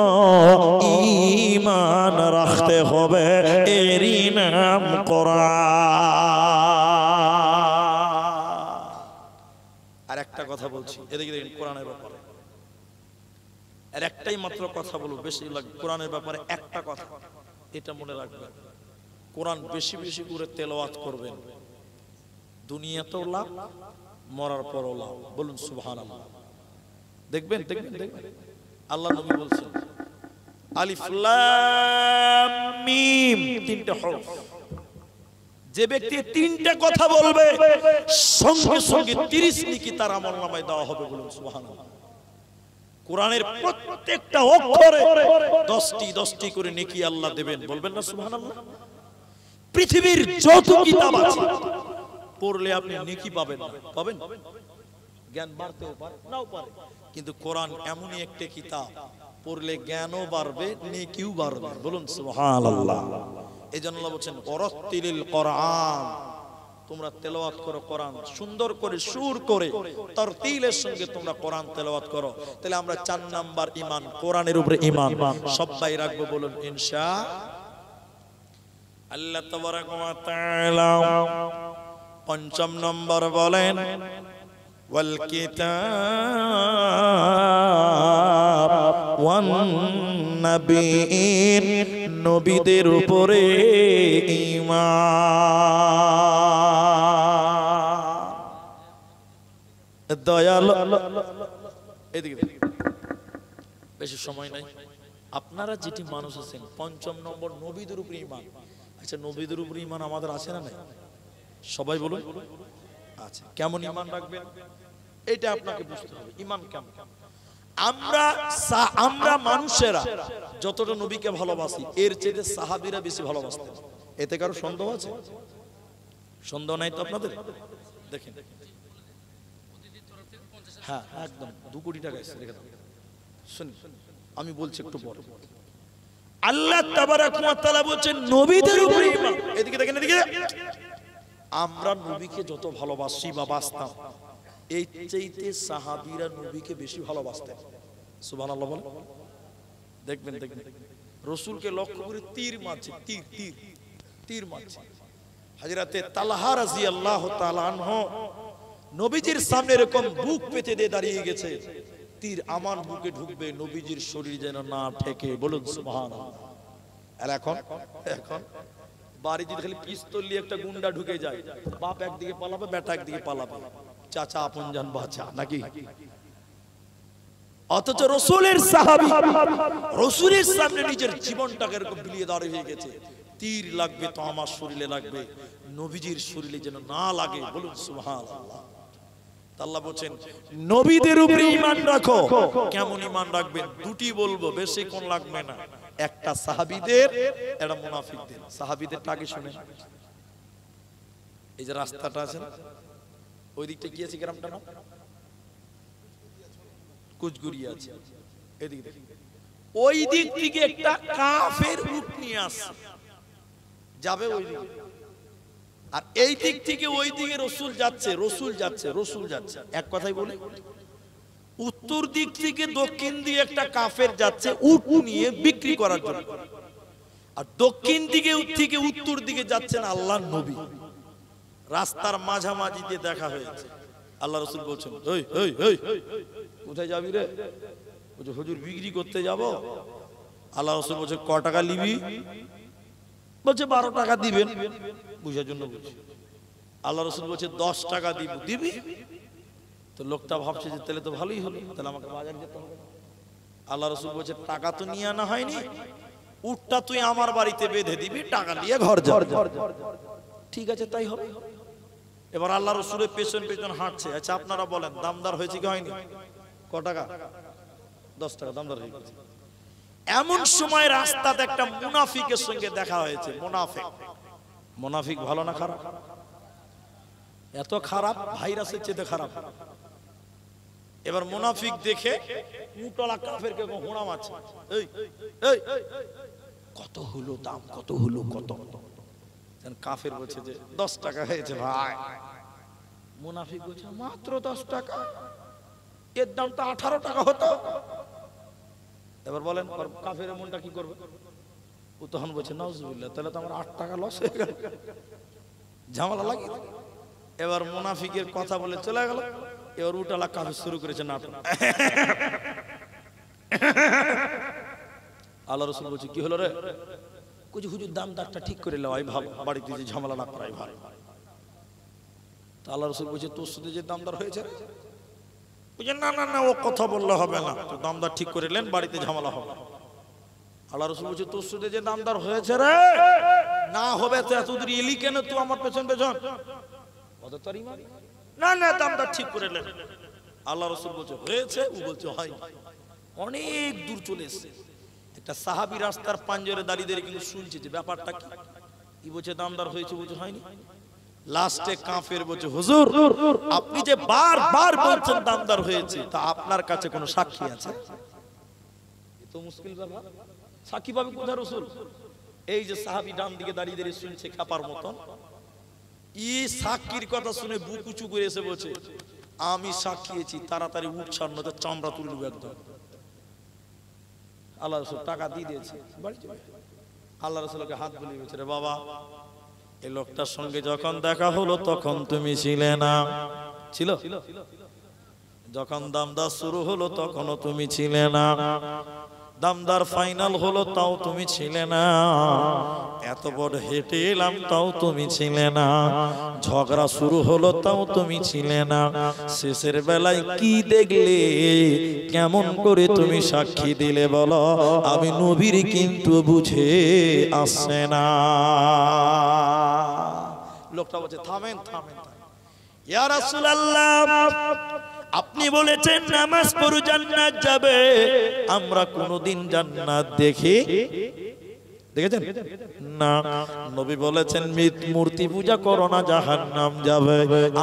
ঈমান রাখতে হবে, এরই নাম কোরআন। আর একটা কথা বলছি, এদিকে দেখেন কোরআনের ব্যাপারে আর একটাই মাত্র কথা বলবো, বেশি লাগবে কোরআনের ব্যাপারে একটা কথা, এটা মনে রাখবেন। কোরআন বেশি বেশি করে তেলাওয়াত করবেন, দুনিয়াতেও লাভ, মরার পরও লাভ। বলুন সুবহানাল্লাহ। দেখবেন দেখবেন দেখবেন আল্লাহ নবী বলছেন, আলিফ লাম মিম, তিনটা হরফ। যে ব্যক্তি তিনটা কথা বলবে, সঙ্গে সঙ্গে 30 নেকি তার আমলনামায় দেওয়া হবে। বলুন সুবহানাল্লাহ। কোরআনের প্রত্যেকটা অক্ষরে 10টি করে নেকি আল্লাহ দেবেন। বলবেন না সুবহানাল্লাহ? পৃথিবীর যত কিতাব আছে পড়লে আপনি নেকি পাবেন না, পাবেন? জ্ঞান বাড়তেও পারে, নাও পারে, কিন্তু কোরআন এমনই একটা কিতাব, পড়লে জ্ঞানও বাড়বে, নেকিও বাড়বে। বলুন সুবহানাল্লাহ। এজন্য আল্লাহ বলেন, ওয়ারাত্তিলিল কোরআন, তোমরা তেলাওয়াত করো কোরআন, সুন্দর করে সুর করে তারতিলের সঙ্গে তোমরা কোরআন তেলাওয়াত করো। তাহলে আমরা 4 নাম্বার ঈমান, কোরআনের উপরে ঈমান সবাই রাখবো। বলুন ইনশাআল্লাহ। আল্লাহ তাবারাক ওয়া তাআলা 5ম নম্বর বলেন, ওয়াল কিতাব ওয়ান নবিয়্যিন, নবীদের উপরে ঈমান। দয়াল এদিকে বেশি সময় নাই, আপনারা যেটি মানুষ আছেন। 5ম নম্বর নবীদের উপরে ঈমান। আচ্ছা, নবীদের উপরে ঈমান আমাদের আছে না নাই? সবাই বলুন। আচ্ছা, কেমন ঈমান রাখবেন এটা আপনাকে বুঝতে হবে। ঈমান কেমন? আমরা মানুষেরা যতটা নবীকে ভালোবাসি, এর চেয়ে সাহাবীরা বেশি ভালোবাসতেন। এতে কারো সন্দেহ আছে? সন্দেহ নাই তো আপনাদের? দেখেন, হ্যাঁ একদম 2 কোটি টাকা এসে রেখে দাও। শুনুন, আমি বলছি একটু পর। আল্লাহ তাবারাক ওয়া তাআলা বলেন নবীদের উপরে ঈমান। এদিকে দেখেন, এদিকে। আমরা নবীকে যত ভালোবাসি বা বাসতাম, এই চাইতে সাহাবীরা নবীকে বেশি ভালোবাসতেন। সুবহানাল্লাহ বলেন। দেখবেন দেখবেন রসুলকে লক্ষ্য করে তীর মারছে, তীর তীর তীর মারছে। হযরতে তালহা রাদিয়াল্লাহু তাআলা আনহু নবীজির সামনে এরকম বুক পেতে দিয়ে দাঁড়িয়ে গেছে, তীর আমার বুকে ঢুকবে, নবীজির শরীর যেন না ঠেকে। বলুন সুবহানাল্লাহ। আর এখন এখন বাড়ি যদি খালি পিস্তল নিয়ে একটা গুন্ডা ঢুকে যায়, বাপ একদিকে পালাবে, বেটা একদিকে পালাবে, চাচা আপনজান বাঁচা নাকি। অথচ রসুলের সাহাবী রসুলের সামনে নিজের জীবনটাকে এরকম বিলিয়ে দাঁড়িয়ে হয়ে গেছে, তীর লাগবে তো আমার শরীরে লাগবে, নবীজির শরীরে যেন না লাগে। বলুন সুবহানাল্লাহ। আল্লাহ বলেন নবীদের উপরে ঈমান রাখো। কেমন ঈমান রাখবেন? দুটি বলবো, বেশিক্ষণ লাগবে না। একটা সাহাবীদের, একটা মুনাফিকদের। সাহাবীদেরটা আগে শুনেন। এই যে রাস্তাটা আছে ওই দিকটা কি আছে, গ্রামটা না কুচগুড়িয়া আছে, এদিকে ওই দিক থেকে একটা কাফের উট নিয়ে আসছে, যাবে ওই দিকে। আর এই দিক থেকে ওই দিকে রসুল যাচ্ছে, রসুল যাচ্ছে, রসুল যাচ্ছে। এক কথাই বলে উত্তর দিক থেকে দক্ষিণ দিয়ে একটা কাফের যাচ্ছে উট নিয়ে বিক্রি করার জন্য, আর দক্ষিণ দিকে থেকে উত্তর দিকে যাচ্ছেন আল্লাহর নবী। রাস্তার মাঝামাঝি দিয়ে দেখা হয়েছে। আল্লাহ রসুল বলছেন ওই ওই ওই কোথায় যাবি রে? বলছে হুজুর বিক্রি করতে যাব। আল্লাহ রসুল বলছে ক টাকা নিবি? বলছে 12 টাকা দিবেন। বুঝার জন্য বলছি। আল্লাহ রসুল বলছে 10 টাকা দিব। দিবি? তো লোকটা ভাবছে যে তাহলে তো ভালোই হলো, তাহলে আমাকে বাজার যেতে হবে। আল্লাহ রসুল বলছে টাকা তো নিয়ে আনা হয়নি, উটটা তুই আমার বাড়িতে বেঁধে দিবি, টাকা নিয়ে ঘর যা। ঠিক আছে তাই হবে। এবার আল্লাহ রসুলের পেছন পেছন হাঁটছে। আচ্ছা আপনারা বলেন দামদার হয়েছে কি হয়নি? ক টাকা? 10 টাকা দামদার হয়ে গেছে। এমন সময় রাস্তাতে একটা মুনাফিকের সঙ্গে দেখা হয়েছে। মুনাফিক, মুনাফিক ভালো না খারাপ? এত খারাপ, ভাইরাসের চেয়ে খারাপ। এবার মুনাফিক দেখে উটলা কাফেরকে হোঁড়া মারছে। এই এই কত হলো দাম, কত হলো, কত? কাফের বলছে যে 10 টাকা হয়েছে ভাই। মুনাফিক বলছে মাত্র 10 টাকা, এর দাম তো 18 টাকা হতো। এবার বলেন কাফের মনটা কি করবে? ও তখন বলছে নাউজুবিল্লাহ, তাহলে তো আমার 8 টাকা লস হয়ে গেল, ঝামেলা লাগে। এবার মুনাফিকের কথা বলে চলে গেল। এবার উটালা কাফের শুরু করেছে নাটক। আল্লাহ রাসূল বলছে কি হলো রে? কুछ হুজুর দাম দারটা ঠিক করে লওয়াই ভালো, বাড়িতে যে ঝামেলা না করাই ভালো। তো আল্লাহ রাসূল বলছে তোর সাথে যে দামদার হয়েছে, বুঝেন না না না ও কথা বললে হবে না, তো দামদার ঠিক করে নেন, বাড়িতে ঝামেলা হবে। আল্লাহ রাসূল বলছে তোর সাথে যে দামদার হয়েছে রে, না হবে তো এত দূর এলি কেন তুই আমার পেছন পেছন? কত তোর ঈমান? না না দামদার ঠিক করে নেন। আল্লাহ রাসূল বলছে হয়েছে, ও বলছে হয়। অনেক দূর চলে এসেছে। একটা সাহাবী রাস্তার পাঞ্জরে দাঁড়িয়ে দাঁড়িয়ে কিন্তু শুনছে যে ব্যাপারটা কি। ই বলছে দামদার হয়েছে, বলছে হয়নি। লাস্টে কাফের বলছে হুজুর আপনি যে বারবার বলছেন দামদার হয়েছে, তা আপনার কাছে কোনো সাক্ষী আছে? এ তো মুশকিল ব্যাপার। সাক্ষী পাবে কোথায় রাসূল? এই যে সাহাবী ডান দিকে দাঁড়িয়ে দাঁড়িয়ে শুনছে খাপার মতন। ই সাক্ষীর কথা শুনে বুক উঁচু করে এসে বলছে আমি সাক্ষীছি, তাড়াতাড়ি উঠ ছাড়, নয়তো চামড়া তুলে দেব একদম। আল্লাহ রাসূল টাকা দিয়ে দিয়েছে। আল্লাহ রাসূলকে হাত বুলিয়ে বলছে রে বাবা, এই লোকটার সঙ্গে যখন দেখা হলো তখন তুমি ছিলে না? ছিল। যখন দামদার শুরু হলো তখনও তুমি ছিলে না। দামদার ফাইনাল হলো তাও তুমি ছিলে না। এত বড় হেঁটে এলাম তাও তুমি ছিলে না। ঝগড়া শুরু হলো তাও তুমি ছিলে না। শেষের বেলায় কি দেখলে, কেমন করে তুমি সাক্ষী দিলে বলো? আমি নবীর কিন্তু বুঝে আসছে না। লোকটা বলছে থামেন থামেন, ইয়া রাসূলুল্লাহ আপনি বলেছেন নামাজ পড়ো জান্নাত যাবে, আমরা কোনদিন জান্নাত দেখি দেখেছেন না? নবী বলেছেন মূর্তি পূজা করো না, জাহান্নাম যাবে।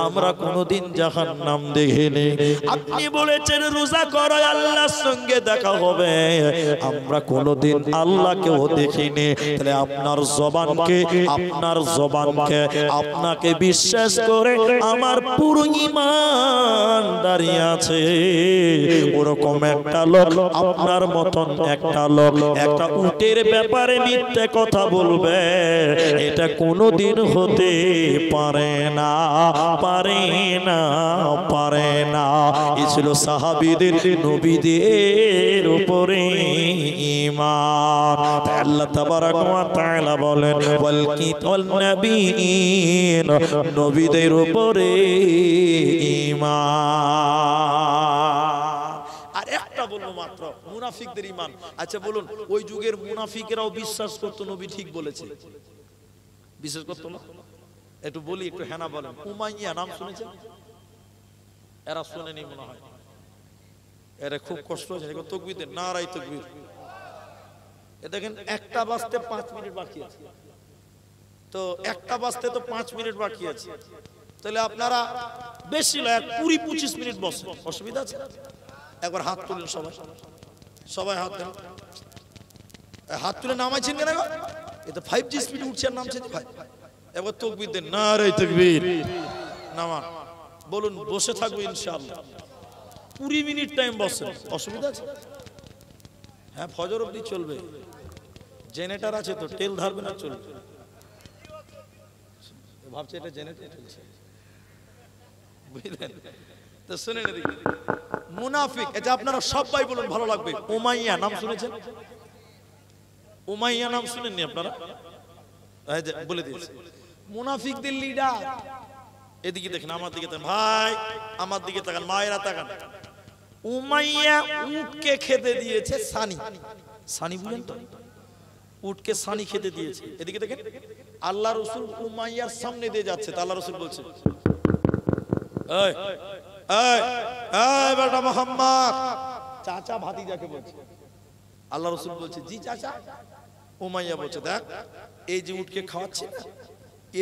আমরা কোনোদিন জাহান্নাম দেখিনি। আপনি বলেছেন রোজা করো, আল্লাহর সঙ্গে দেখা হবে। আমরা কোনোদিন আল্লাহকেও দেখিনি। তাহলে আপনার জবানকে আপনাকে বিশ্বাস করে আমার পুরো ঈমান দাঁড়িয়ে আছে। ওরকম একটা লোক, আপনার মতন একটা লোক একটা উটের ব্যাপারে মিথ্যে কথা বলবে, এটা কোনোদিন হতে পারে না, পারে না, পারে না। এই ছিল সাহাবীদের, নবীদের উপরে ঈমান। আল্লাহ তাবারাক ওয়া তাআলা বলেন ওয়াল কিতাল নবিয়্যিন, নবীদের উপরে ঈমান। আর একটা বলবো মাত্র, মুনাফিকদের ঈমান। আচ্ছা বলুন, ওই যুগের মুনাফিকরাও বিশ্বাস করতো নবী ঠিক বলেছে? বিশ্বাস করতো না? একটু বলি, একটু হ্যাঁ না বলেন। উমাইয়া নাম শুনেছেন? এরা শুনেনি মনে হয়, এরা খুব কষ্ট হয়েছে। তকবীর দেন, নারায়ে তাকবীর। এ দেখেন 1টা বাজতে 5 মিনিট বাকি আছে, তো 1টা বাজতে তো 5 মিনিট বাকি আছে। তাহলে আপনারা বেশি নয় 20-25 মিনিট বসেন, অসুবিধা আছে? একবার হাত তুলেন, সবাই হাত দেন। হাত তুলে নামাইছেন কেন? এ তো 5G স্পিড উঠছে আর নামছে ভাই। একবার তাকবীর দেন, নারায়ে তাকবীর। নামান, বলুন বসে থাকবো ইনশাআল্লাহ। 20 মিনিট টাইম বসেন, অসুবিধা আছে? হ্যাঁ, ফজর অবধি চলবে। জেনারেটর আছে তো, তেল ধারবে না, চলবে। ভাবছে এটা জেনারেটর চলছে, বুঝলেন? তো শুনেন এদিকে, মুনাফিক, এটা আপনারা সবাই বলুন, ভালো লাগবে। উমাইয়া নাম শুনেছেন? উমাইয়া নাম শুনেননি আপনারা? বলে দিয়েছি, মুনাফিকদের লিডার। এদিকে দেখেন, আমার দিকে তাকান ভাই, আমার দিকে তাকান, মায়েরা তাকান। উমাইয়া উটকে খেতে দিয়েছে সানি। সানি বুঝেন তো? উটকে সানি খেতে দিয়েছে। এদিকে দেখেন, আল্লাহ রাসূল উমাইয়ার সামনে দিয়ে যাচ্ছে, তো আল্লাহ রাসূল বলছে, এই এই এই বেটা মুহাম্মদ, চাচা ভাতিজাকে বলছে। আল্লাহ রাসূল বলছে, জি চাচা। উমাইয়া বলছে, দেখ এই যে উটকে খাওয়াচ্ছি না,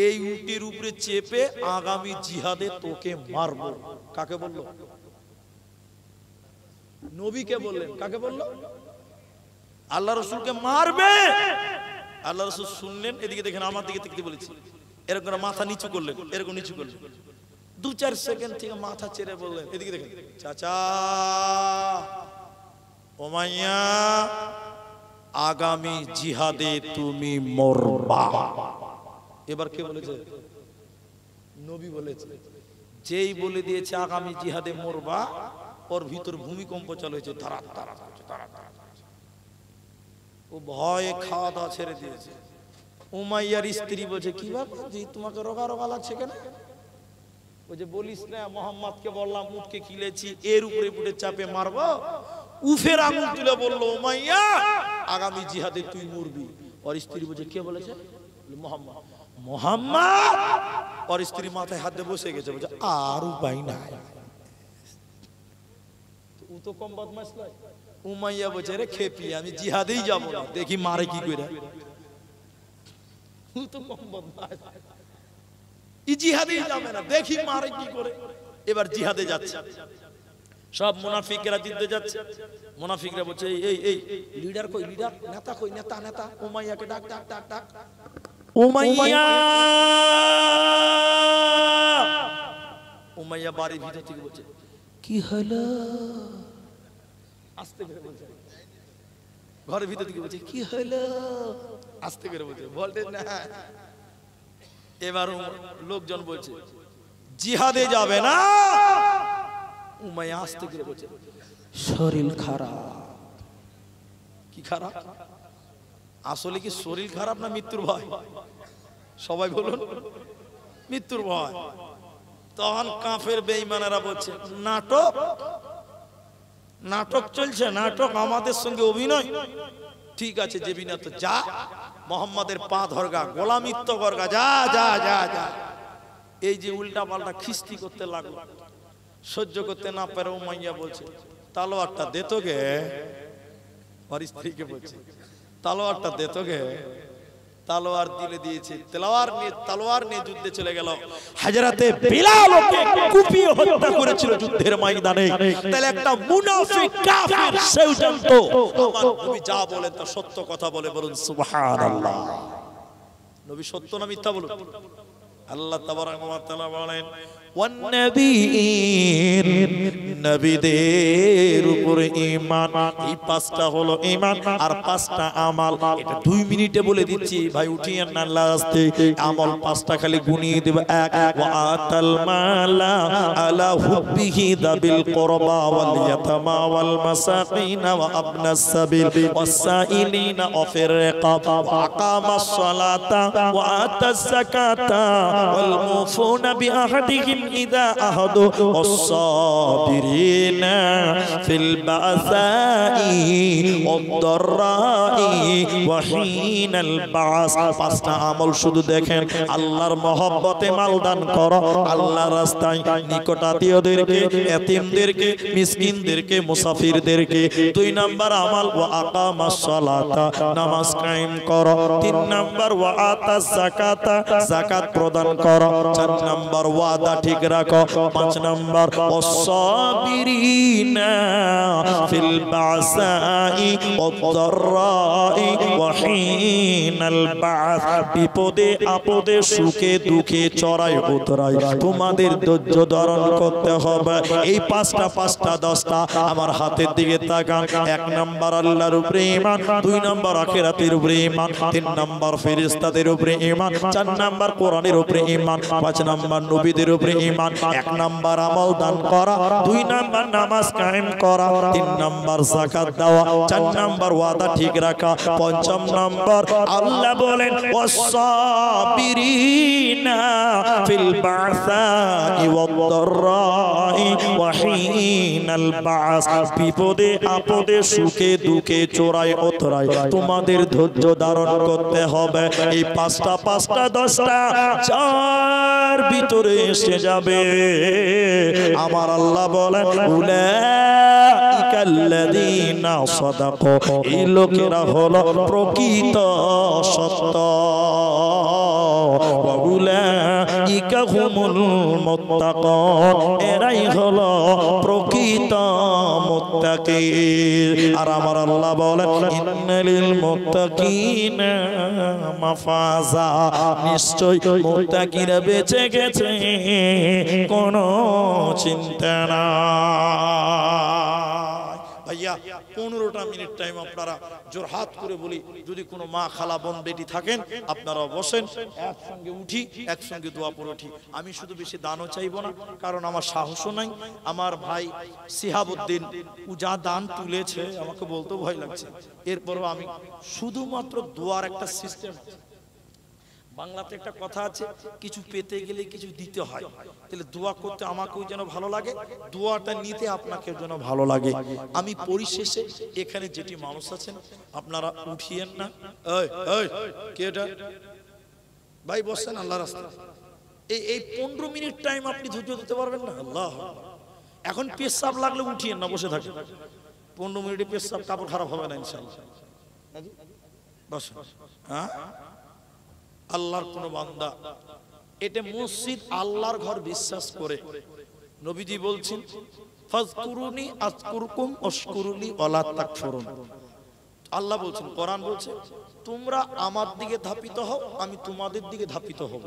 এই উটের উপরে চেপে আগামী জিহাদে তোকে মারবো। কাকে বললো? নবীকে বললেন। কাকে বললো? আল্লাহ রাসূলকে মারবে। আল্লাহ রাসূল শুনলেন, এদিকে দেখেন, আমার দিকে দেখতে বলেছি, এরকম মাথা নিচু করলেন, এরকম নিচু করলেন। 2-4 সেকেন্ড থেকে মাথা চেড়ে বললেন, এদিকে দেখেন, চাচা উমাইয়া, আগামী জিহাদে তুমি মরবা। এবার কে বলেছে? নবী বলেছে। যেই বলে দিয়েছে আগামী জিহাদে মরবা, ওর ভিতর ভূমিকম্প চালু হয়েছে, ধারা ধারা ধারা ধারা। ও ভয়ে খাওয়া দাওয়া ছেড়ে দিয়েছে। উমাইয়ার স্ত্রী বলছে, কি ব্যাপার জি, তোমাকে রোগা রোগা লাগছে কেন? ওই যে বলিস না, মোহাম্মদকে বললাম উটকে কিলেছি, এর উপরে উঠে চাপে মারবো। উফের আঙুল তুলে বললো, উমাইয়া আগামী জিহাদে তুই মরবি। ওর স্ত্রী বলছে, কে বলেছে? মোহাম্মদ। মোহাম্মদ। ওর স্ত্রী মাথায় হাত দিয়ে বসে গেছে, বলছে আর উপায় নাই। ও তো কম বদমাশ নয়। উমাইয়া বলছে, রে খেপি, আমি জিহাদেই যাব না, দেখি মারে কি করে। ও তো কম বদমাশ, ই জিহাদেই যাবে না, দেখি মারে কি করে। এবার জিহাদে যাচ্ছে, সব মুনাফিকরা জিততে যাচ্ছে। মুনাফিকরা বলছে, এই এই লিডার কই, লিডার, নেতা কই, নেতা নেতা, উমাইয়াকে ডাক ডাক ডাক ডাক। উমাইয়া, উমাইয়া বাড়ির ভিতর থেকে বলছে, কি হলো? আস্তে করে বলছে, ঘরের ভিতর থেকে বলছে, কি হলো? আস্তে করে বলছে, বলতে না। এবার লোকজন বলছে, জিহাদে যাবে না। উমাইয়া আস্তে করে বলছে, শরীর খারাপ। কি খারাপ? আসলে কি শরীর খারাপ না মৃত্যুর ভয়? সবাই বলুন, মৃত্যুর ভয়। তখন কাফের বেঈমানেরা বলছে, নাটক, নাটক চলছে, নাটক, আমাদের সঙ্গে অভিনয়। ঠিক আছে, যেবি না তো যা, মোহাম্মদের পা ধরগা, গোলামিত্ব করগা, যা যা যা যা। এই যে উল্টা পাল্টা খিস্তি করতে লাগলো, সহ্য করতে না পারে উমাইয়া বলছে, তালোয়ারটা দে তো গে। ওর স্ত্রীকে বলছে, তালোয়ারটা দে তোকে। তালোয়ার দিলে দিয়েছে, তালোয়ার নিয়ে যুদ্ধে চলে গেল। হযরতে বিলাল ওকে কুপিয়ে হত্যা করেছিল যুদ্ধের ময়দানে। তাহলে একটা মুনাফিক কাফির সেও জানতো আমার নবী যা বলেন তা সত্য কথা বলে। বলুন সুবহানাল্লাহ। নবী সত্য না মিথ্যা বলুন? আল্লাহ তাবারাক ওয়া তাআলা বলেন ওয়ান নবীর, নবীদের উপরে ঈমান। এই পাঁচটা হলো ঈমান আর পাঁচটা আমাল। এটা 2 মিনিটে বলে দিচ্ছি ভাই, উঠিয়েন না লাস্টে। আমল পাঁচটা খালি গুনিয়ে দেব। এক, ওয়া আতাল মালা আলা হুব্বিহি দাবিল কুরবা ওয়াল ইয়াতামা ওয়াল মাসাকিন ওয়া আবনাস সাবিল ওয়াস সাইলিনা ওয়াফির রিকাব ওয়া আকামাস সালাতা ওয়া আতাজ যাকাতা ওয়াল মুফুনা বিআহদিহিম ইযা আহাদু ওয়াস-সাবিরিনা ফিল বাসাই ওয়াদ-দাররাই ওয়া হিনাল বাস। পাঁচটা আমল শুধু দেখেন। আল্লাহর মহব্বতে মাল দান করো, আল্লাহর রাস্তায় নিকটাত্মীয়দেরকে, এতিমদেরকে, মিসকিনদেরকে, মুসাফিরদেরকে। 2 নাম্বার আমল ওয়া আকামাস সালাতা, নামাজ কায়েম করো। 3 নাম্বার ওয়া আতাজ যাকাতা, যাকাত প্রদান করো। 4 নাম্বার ওয়াদা ঠিক রাখো। 5 নাম্বার ওয়াস-সাবিরিনা ফিল বাসাই ওয়াদ-দাররাই ওয়া হিনাল বাস। বিপদে আপদে সুখে দুঃখে চড়াই উতরাই তোমাদের ধৈর্য ধারণ করতে হবে। এই পাঁচটা 10টা আমার হাতের দিকে তাকান। 1 নাম্বার আল্লাহর উপরে ঈমান, 2 নাম্বার আখিরাতের উপরে ঈমান, 3 নাম্বার ফেরেশতাদের উপরে ঈমান, 4 নাম্বার কোরআনের উপরে ঈমান, 5 নাম্বার নবীদের উপরে ঈমান, 1 নাম্বার আমল দান করা, 2 নাম্বার নামাজ কায়েম করা, 3 নাম্বার যাকাত দেওয়া, 4 নাম্বার ওয়াদা ঠিক রাখা, 5ম নাম্বার আল্লাহ বলেন ওয়াস-সাবিরিনা ফিল বাসাই ওয়াদ-দাররাই ওয়া হিনাল বাস। বিপদে আপদে সুখে দুঃখে চড়াই উতরাই তোমাদের ধৈর্য ধারণ করতে হবে। এই 5টা 10টা যার ভিতরে এসে যাবে আমার আল্লাহ বলেন উলাইকাল্লাযীনা সাদাকু, এই লোকেরা হলো প্রকৃত সত্য। ওয়া উলাইকা হুমুল মুত্তাকুন, এরাই হলো প্রকৃত মুত্তাকি। আর আমার আল্লাহ বলেন ইন্নালিল মুত্তাকিনা মাফাজা, নিশ্চয় মুত্তাকিরা বেঁচে গেছে, কোনো চিন্তা নাই। ভাইয়া 15টা মিনিট টাইম আপনারা জোরহাত করে বলি, যদি কোনো মা খালা বোন বেটি থাকেন আপনারা বসেন, একসঙ্গে উঠি, একসঙ্গে দোয়া পড়ে উঠি। আমি শুধু বেশি দানও চাইবো না, কারণ আমার সাহসও নাই। আমার ভাই সিহাবউদ্দিন ও যা দান তুলেছে আমাকে বলতে ভয় লাগছে। এরপরও আমি শুধুমাত্র দোয়ার একটা সিস্টেম আছে। বাংলাতে একটা কথা আছে, কিছু পেতে গেলে কিছু দিতে হয়। তাহলে দোয়া করতে আমাকেও যেন ভালো লাগে, দোয়াটা নিতে আপনাকেও যেন ভালো লাগে। আমি পরিশেষে এখানে যেটি মানুষ আছেন আপনারা উঠিয়েন না। কে এটা ভাই বসছেন আল্লাহর রাস্তায়? এই 15 মিনিট টাইম আপনি ধৈর্য দিতে পারবেন না? আল্লাহ, এখন পেশাব লাগলে উঠিয়েন না, বসে থাকেন। 15 মিনিটে পেশাব কাপড় খারাপ হবে না ইনশাআল্লাহ। বসেন। হ্যাঁ, আল্লাহর কোন বান্দা এটা মসজিদ আল্লাহর ঘর বিশ্বাস করে নবীজি বলছেন ফাজকুরুনি আযকুরকুম ওয়াশকুরুলি ওয়ালা তাকফুরুন। আল্লাহ বলছেন, কোরআন বলছে তোমরা আমার দিকে ধাপিত হও, আমি তোমাদের দিকে ধাপিত হব।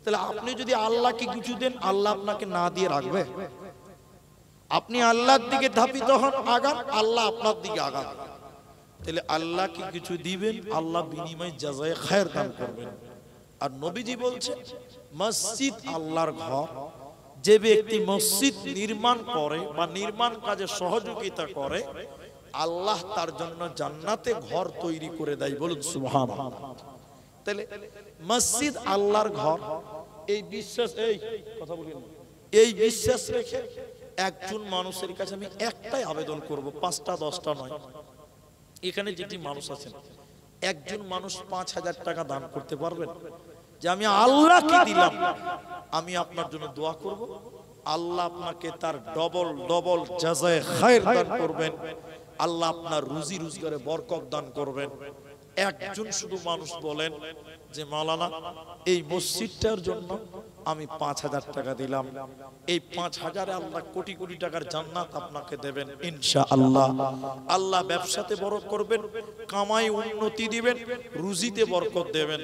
তাহলে আপনি যদি আল্লাহকে কিছু দেন, আল্লাহ আপনাকে না দিয়ে রাখবে? আপনি আল্লাহর দিকে ধাপিত হন, আগান, আল্লাহ আপনার দিকে আগান। তাহলে আল্লাহকে কিছু দিবেন, আল্লাহ বিনিময়ে জাযায়ে খায়ের দান করবেন। আর নবীজি বলছে মসজিদ আল্লাহর ঘর, যে ব্যক্তি মসজিদ নির্মাণ করে বা নির্মাণ কাজে সহযোগিতা করে আল্লাহ তার জন্য জান্নাতে ঘর তৈরি করে দেয়। বলুন সুবহানাল্লাহ। তাহলে মসজিদ আল্লাহর ঘর, এই বিশ্বাস, এই কথা বলি না, এই বিশ্বাস রেখে একজন মানুষের কাছে আমি একটাই আবেদন করব, 5টা 10টা নয়। এখানে যেটি মানুষ আছেন, একজন মানুষ 5000 টাকা দান করতে পারবেন? যে আমি আল্লাহকে দিলাম, আমি আপনার জন্য দোয়া করব, আল্লাহ আপনাকে তার ডবল ডবল জাযায়ে খায়ের দান করবেন, আল্লাহ আপনার রুজি রোজগারে বরকত দান করবেন। একজন শুধু মানুষ বলেন যে মাওলানা এই মসজিদটার জন্য আমি 5,000 টাকা দিলাম, এই 5,000-এ আল্লাহ কোটি কোটি টাকার জান্নাত আপনাকে দেবেন ইনশাআল্লাহ। আল্লাহ ব্যবসাতে বরকত করবেন, কামাই উন্নতি দিবেন, রুজিতে বরকত দেবেন।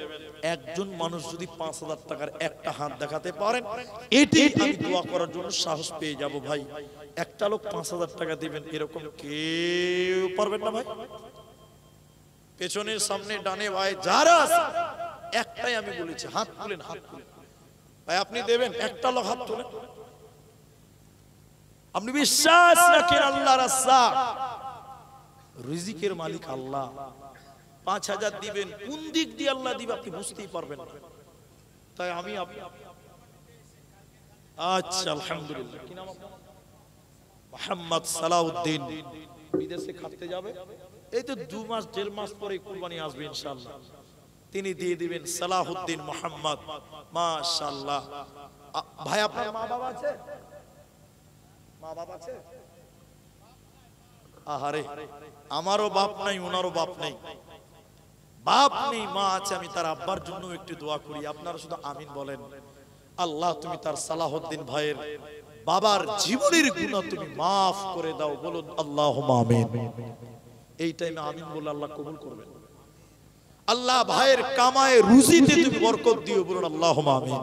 একজন মানুষ যদি 5,000 টাকার একটা হাত দেখাতে পারেন, এটি আমি দোয়া করার জন্য সাহস পেয়ে যাব ভাই। একটা লোক 5,000 টাকা দিবেন, এরকম কেউ পারবেন না ভাই? পেছনের সামনে ডানে ভাই যারা আছে, একটাই আমি বলেছি, হাত তুলেন, হাত তুলেন ভাই। আপনি দেবেন? একটা লোক হাত তুলেন। আপনি বিশ্বাস রাখেন আল্লাহর রাজ্জাক, রিজিকের মালিক আল্লাহ। 5,000 দিবেন, কোন দিক দিয়ে আল্লাহ দিবে আপনি বুঝতেই পারবেন না। তাই আমি আচ্ছা আলহামদুলিল্লাহ, কি নাম আপনার? মোহাম্মদ সালাউদ্দিন। বিদেশে খাটতে যাবে, এই তো 2 মাস 1.5 মাস পরে কুরবানি আসবে ইনশাআল্লাহ। তিনি দিয়ে দিবেন সালাউদ্দিন মোহাম্মদ, মাশাআল্লাহ। ভাই আপনার মা বাবা আছে? মা বাবা আছে? আহারে, আমারও বাপ নাই, ওনারও বাপ নেই। বাপ নেই, মা আছে, আমি তার আব্বার জন্য একটু দোয়া করি। আপনারা শুধু আমিন বলেন। আল্লাহ তুমি তার সালাউদ্দিন ভাইয়ের বাবার জীবনের গুনাহ তুমি মাফ করে দাও, বলুন আল্লাহুম্মা আমিন। এই টাইমে আমিন বলে আল্লাহ কবুল করবেন। আল্লাহ ভাইয়ের কামায়ে রুজিতে তুমি বরকত দিও, বলুন আল্লাহুম্মা আমিন।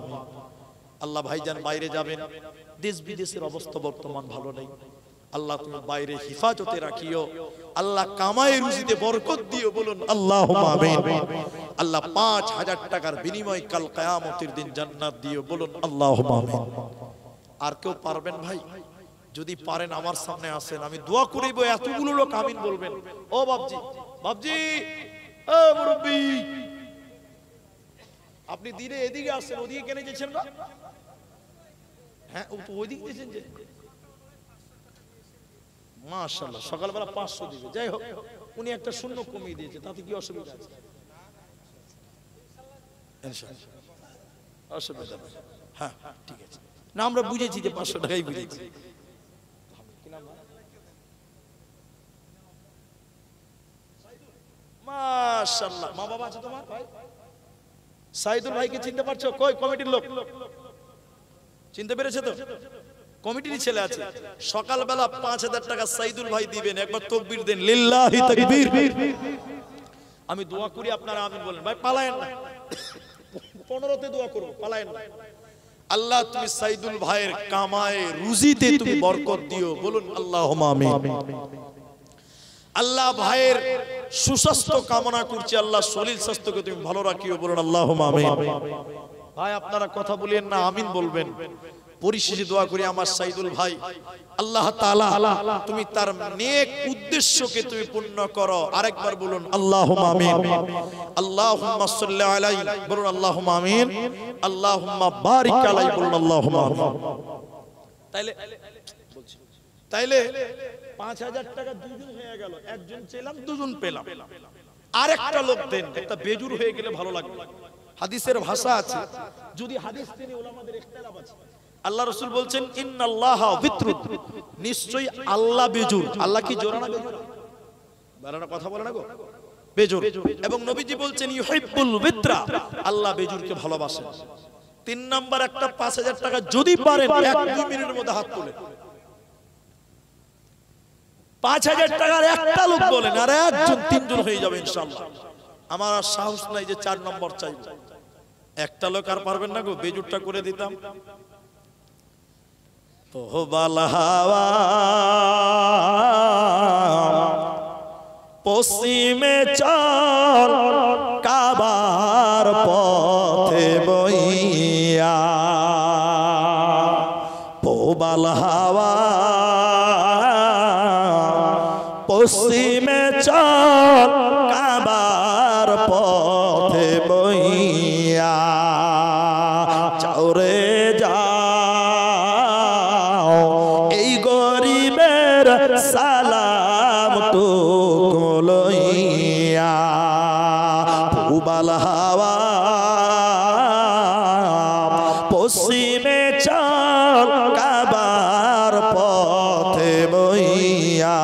আল্লাহ ভাইজান বাইরে যাবেন, দেশ বিদেশের অবস্থা বর্তমান ভালো নেই, আল্লাহ তুমি বাইরে হিফাজতে রাখিও। আল্লাহ কামায়ে রুজিতে বরকত দিও, বলুন আল্লাহুম্মা আমিন। আল্লাহ 5,000 টাকার বিনিময়ে কাল কিয়ামতের দিন জান্নাত দিও, বলুন আল্লাহুম্মা আমিন। আর কেউ পারবেন ভাই? যদি পারেন আমার সামনে আসেন, আমি দোয়া করিব। এতগুলো লোক আমিন বলবেন। ও বাপজি, বাপজি, ও মুরব্বি, আপনি দিনে এদিকে আসেন, ওদিকে কেন যেছেন না? হ্যাঁ, ও তো ওইদিকে যেছেন যে। মাশাআল্লাহ, সকালবেলা 500 দিবে। যাই হোক, উনি একটা শূন্য কমিয়ে দিয়েছে, তাতে কি অসুবিধা আছে? ইনশাআল্লাহ অসুবিধা নেই। হ্যাঁ ঠিক আছে, না আমরা বুঝেছি যে 500 টাকাই বুঝেছি। মাশাআল্লাহ, মা বাবা আছে তোমার ভাই? সাইদুল ভাইকে চিনতে পারছো? কই কমিটির লোক চিনতে পেরেছে তো? কমিটির ছেলে আছে। সকালবেলা 5,000 টাকা সাইদুল ভাই দিবেন। একবার তাকবীর দেন, লিল্লাহি তাকবীর। আমি দোয়া করি, আপনারা আমিন বলেন। ভাই পালায়েন না, 15তে দোয়া করব, পালায়েন না। আল্লাহ তুমি সাইদুল ভাইয়ের কামায়ে রুজিতে তুমি বরকত দিও, বলুন আল্লাহুম্মা আমিন। আল্লাহ ভাইয়ের সুস্বাস্থ্য কামনা করছি, আল্লাহ শরীর স্বাস্থ্যকে তুমি ভালো রাখিও, বলুন আল্লাহুম্মা আমিন। ভাই আপনারা কথা বলেন না, আমিন বলবেন। পরিশেষে দোয়া করি আমার সাইদুল ভাই, আল্লাহ তাআলা তুমি তার নেক উদ্দেশ্যকে তুমি পূর্ণ করো। আরেকবার বলুন আল্লাহুম্মা আমিন। আল্লাহুম্মা সাল্লি আলাইহি, বলুন আল্লাহুম্মা আমিন। আল্লাহুম্মা বারিক আলাইহি, বলুন আল্লাহুম্মা আমিন। তাইলে 5,000 টাকা দুজন হয়ে গেল, একজন চেলাম, দুজন পেলাম। আরেকটা লোক দেন, একটা বেজুর হয়ে গেলে ভালো লাগবে। হাদিসের ভাষা আছে, যদি হাদিস তিনি উলামাদের ইখতিলাফ আছে। আল্লাহ রাসূল বলছেন ইন্নাল্লাহা বিত্রুন, নিশ্চয়ই আল্লাহ বেজুর। আল্লাহ কি জোড়া না বেজুর? বারানা কথা বলে না গো, বেজুর। এবং নবীজি বলছেন ইউহিব্বুল বিত্রা, আল্লাহ বেজুরকে ভালোবাসেন। 3 নাম্বার একটা 5,000 টাকা যদি পারেন 1-2 মিনিটের মধ্যে হাত তোলেন। 5,000 টাকার একটা লোক বলেন, আর একজন 3জন হয়ে যাবে ইনশাআল্লাহ। আমার আর সাহস নাই যে 4 নম্বর চাইব। একটা লোক আর পারবেন না গো, বেজুরটা করে দিতাম। তোহবাল হাওয়া পশ্চিমে চল, কাবার পথে বইয়া। তোহবাল হাওয়া পশ্চিমে চল, কাবার পথে বইয়া। চাওরে যাও, এই গরিবের সালাম তো লইয়া। পূবাল হাওয়া পশ্চিমে চল, কাবার পথে বইয়া।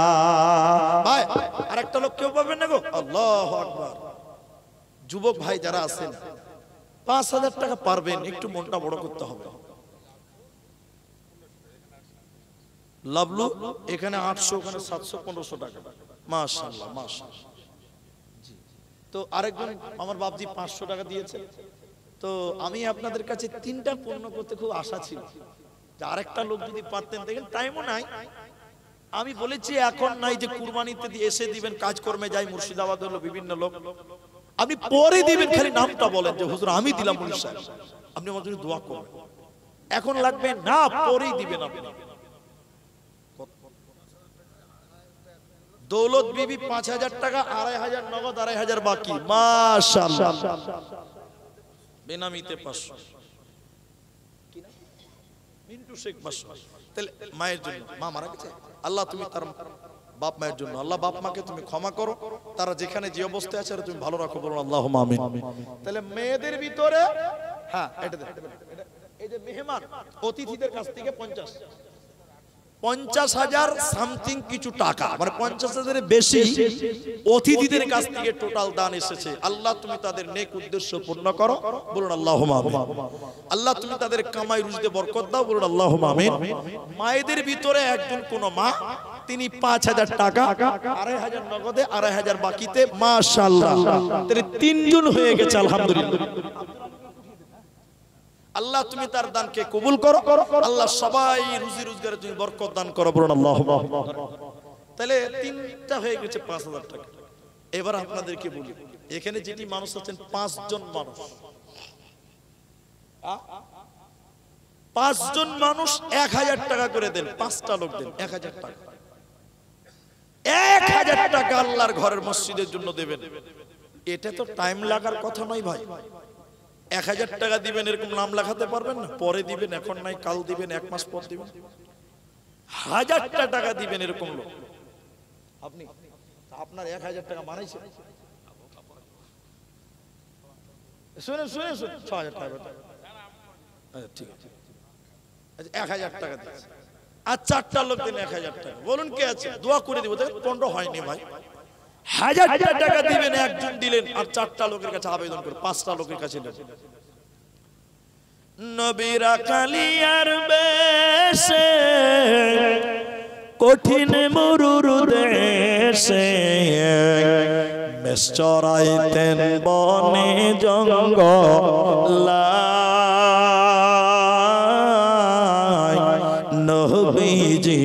আরেকটা লোক কেউ পাবেন না গো? আল্লাহু আকবার। যুবক ভাই যারা আছেন 5,000 টাকা পারবেন, একটু মনটা বড় করতে হবে। লাভলু এখানে 800, ওখানে 700, 1500 টাকা। মাশাআল্লাহ মাশাআল্লাহ। তো আরেকজন আমার বাপজি 500 টাকা দিয়েছে। তো আমি আপনাদের কাছে 3টা পূর্ণ করতে খুব আশা ছিল যে আরেকটা লোক যদি পারতেন। দেখেন টাইমও নাই। আমি বলেছি এখন নাই যে কুরবানিতে এসে দিবেন, কাজকর্মে যাই, মুর্শিদাবাদ হলো বিভিন্ন লোক, আপনি পরে দিবেন, খালি নামটা বলেন যে হুজুর আমি দিলাম মুর্শিদ সাহেব, আপনি আমার জন্য দোয়া করবেন। এখন লাগবে না, পরেই দিবেন আপনি। দৌলত বিবি 5,000 টাকা, 2,500 নগদ, 2,500 বাকি। মাশাআল্লাহ। বেনামিতে 500, মিন্টু শেখ 500। তাহলে মায়ের জন্য, মা মারা গেছে, আল্লাহ তুমি তার বাপ মায়ের জন্য, আল্লাহ বাপ মাকে তুমি ক্ষমা করো, তারা যেখানে যে অবস্থায় আছে তুমি ভালো রাখো, বলুন আল্লাহুম্মা আমিন। তাহলে মেয়েদের ভিতরে হ্যাঁ এটা এই যে মেহমান অতিথিদের কাছ থেকে 50,000 সামথিং কিছু টাকা, মানে 50,000 এর বেশি অতিথিদের কাছ থেকে টোটাল দান এসেছে। আল্লাহ তুমি তাদের নেক উদ্দেশ্য পূর্ণ করো, বলুন আল্লাহুম্মা আমিন। আল্লাহ তুমি তাদের কামাই রুজিতে বরকত দাও, বলুন আল্লাহুম্মা আমিন। মায়েদের ভিতরে একজন কোন মা, তিনি 5,000 টাকা, 2,500 নগদে, 2,500 বাকিতে। মাশাআল্লাহ। তাহলে 3 জন হয়ে গেছে, আলহামদুলিল্লাহ। আল্লাহ তুমি তার দানকে কবুল করো, আল্লাহ সবাই রুজি রোজগারে তুমি বরকত দান করো, বলুন আল্লাহুম্মা আমিন। তাহলে 3টা হয়ে গেছে 5,000 টাকা। এবার আপনাদেরকে বলি, এখানে যেটি মানুষ আছেন 5 জন মানুষ, 5 জন মানুষ 1,000 টাকা করে দেন, 5টা লোক দেন 1,000 টাকা। 1,000 টাকা আল্লাহর ঘরের মসজিদের জন্য দেবেন। এটা তো টাইম লাগার কথা নয় ভাই। 1,000 টাকা দিবেন, এরকম নাম লেখাতে পারবেন না, পরে দিবেন, এখন নাই কাল দিবেন, 1 মাস পর দিবেন। 1,000টা টাকা দিবেন এরকম লোক আপনি, আপনার 1,000 টাকা মানাইছে? শুনে শুনে শুনে 6,000 টাকা। আচ্ছা ঠিক আছে, 1,000 টাকা দিচ্ছে। আর 4টা লোক দেন 1,000 টাকা। বলুন কে আছে, দোয়া করে দিব। 15 হয়নি ভাই। 1,000 টাকা দিবেন, একজন দিলেন, আর 4টা লোকের কাছে আবেদন করে 5টা লোকের কাছে নবীরা কালিয়ার বেশে কঠিন মরুর দেশে মেষ চরাইতেন বনে জঙ্গলায়। নবীজি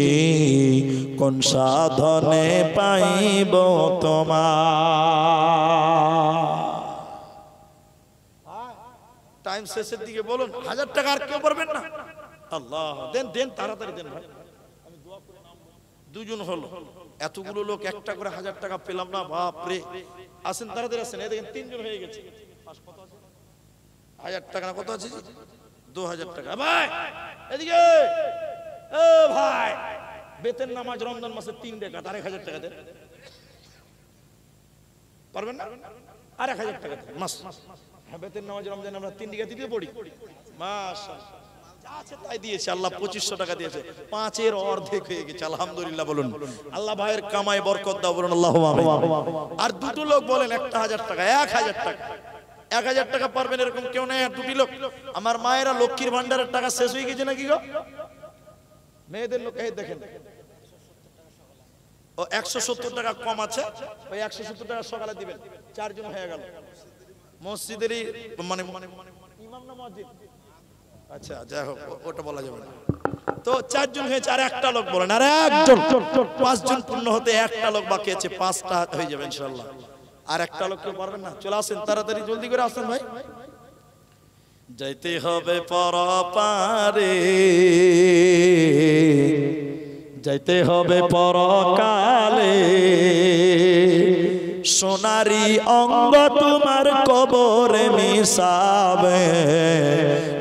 কোন সাধনে পাইব তোমার। টাইম শেষের দিকে, বলুন 1,000 টাকা আর কেউ পারবেন না? আল্লাহ দেন দেন, তাড়াতাড়ি দেন ভাই। আমি দোয়া করে নাম, 2 জন হলো, এতগুলো লোক একটা করে 1,000 টাকা পেলাম না, বাপ রে। আসেন তাড়াতাড়ি আসেন, এই দেখেন 3 জন হয়ে গেছে। 1,000 টাকা না, কত আছে? 2,000 টাকা। ভাই এদিকে, ও ভাই, বেতের নামাজ রমজান মাসে 3 টাকা, আর 1,000 টাকা দেন। পারবেন না? আর 1,000 টাকা দেন মাস। হ্যাঁ, বেতের নামাজ রমজান আমরা 3 টাকা দিয়ে পড়ি। মাশাআল্লাহ, যা আছে তাই দিয়েছে আল্লাহ। 2,500 টাকা দিয়েছে, 5-এর অর্ধেক হয়ে গেছে, আলহামদুলিল্লাহ। বলুন আল্লাহ ভাইয়ের কামাই বরকত দাও, বলুন আল্লাহুম্মা আমিন। আর 2টো লোক বলেন 1,000 টাকা, 1,000 টাকা। 1,000 টাকা পারবেন এরকম কেউ নেই? আর 2টি লোক, আমার মায়েরা লক্ষ্মীর ভান্ডারের টাকা শেষ হয়ে গেছে নাকি গো? মেয়েদের লোক, এই দেখেন, ও 170 টাকা কম আছে, ওই 170 টাকা সকালে দিবেন। 4 জন হয়ে গেল। মসজিদেরই মানে ইমাম না মুয়াজ্জিন? আচ্ছা যাই হোক, ওটা বলা যাবে না। তো 4 জন হয়েছে, আর একটা লোক বলেন, আর একজন। 5 জন পূর্ণ হতে একটা লোক বাকি আছে, 5টা হয়ে যাবে ইনশাআল্লাহ। আর একটা লোক কেউ পারবেন না? চলে আসেন তাড়াতাড়ি, জলদি করে আসেন ভাই। যাইতে হবে পরপারে, যাইতে হবে পরকালে, সোনারি অঙ্গ তোমার কবরে মিশাবে,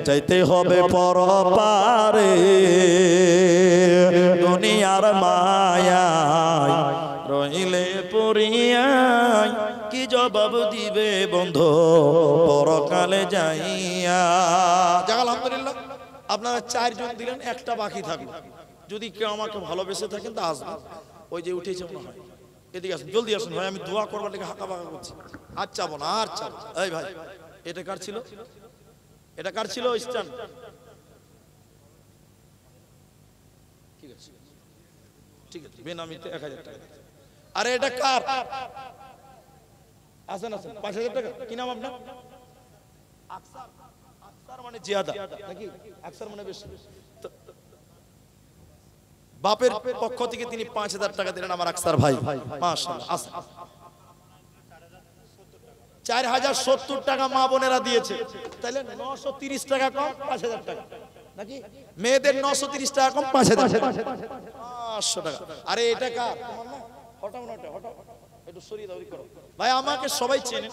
যাইতে হবে পরপারে। দুনিয়ার মায়ায় রইলে পড়িয়ায়, কি জবাব দিবে বন্ধু পরকালে যাইয়া। যাক আলহামদুলিল্লাহ, আপনারা 4 জন দিলেন, একটা বাকি থাকলো। যদি কেউ আমাকে ভালোবেসে থাকেন তা আসবেন। ওই যে উঠেছে মনে হয়, এদিকে আসুন, জলদি আসুন ভাই, আমি দোয়া করবার লেগে হাঁকা বাঁকা করছি। আর চাবো না, আর চাবো। এই ভাই, এটা কার ছিল? এটা কার ছিল? স্ট্যান্ড। ঠিক আছে, ঠিক আছে, বেনামিতে 1000 টাকা। আরে এটা কার? আসেন আসেন, 5000 টাকা। কি নাম আপনার? আকসার। আকসার মানে জিয়াদা নাকি? আকসার মানে বেশি। বাপের পক্ষ থেকে তিনি 5000 টাকা দিলেন আমার আকসার ভাই, মাশাআল্লাহ। আসেন, 4070 টাকা মা বোনেরা দিয়েছে, তাইলে 930 টাকা কম 5000 টাকা নাকি? মেয়েদের 930 টাকা কম 5000 500 টাকা। আরে এটা কার? তোমার না? হটাও না, হটাও, একটু সরিয়ে দাও, করো ভাই। আমাকে সবাই চেনে,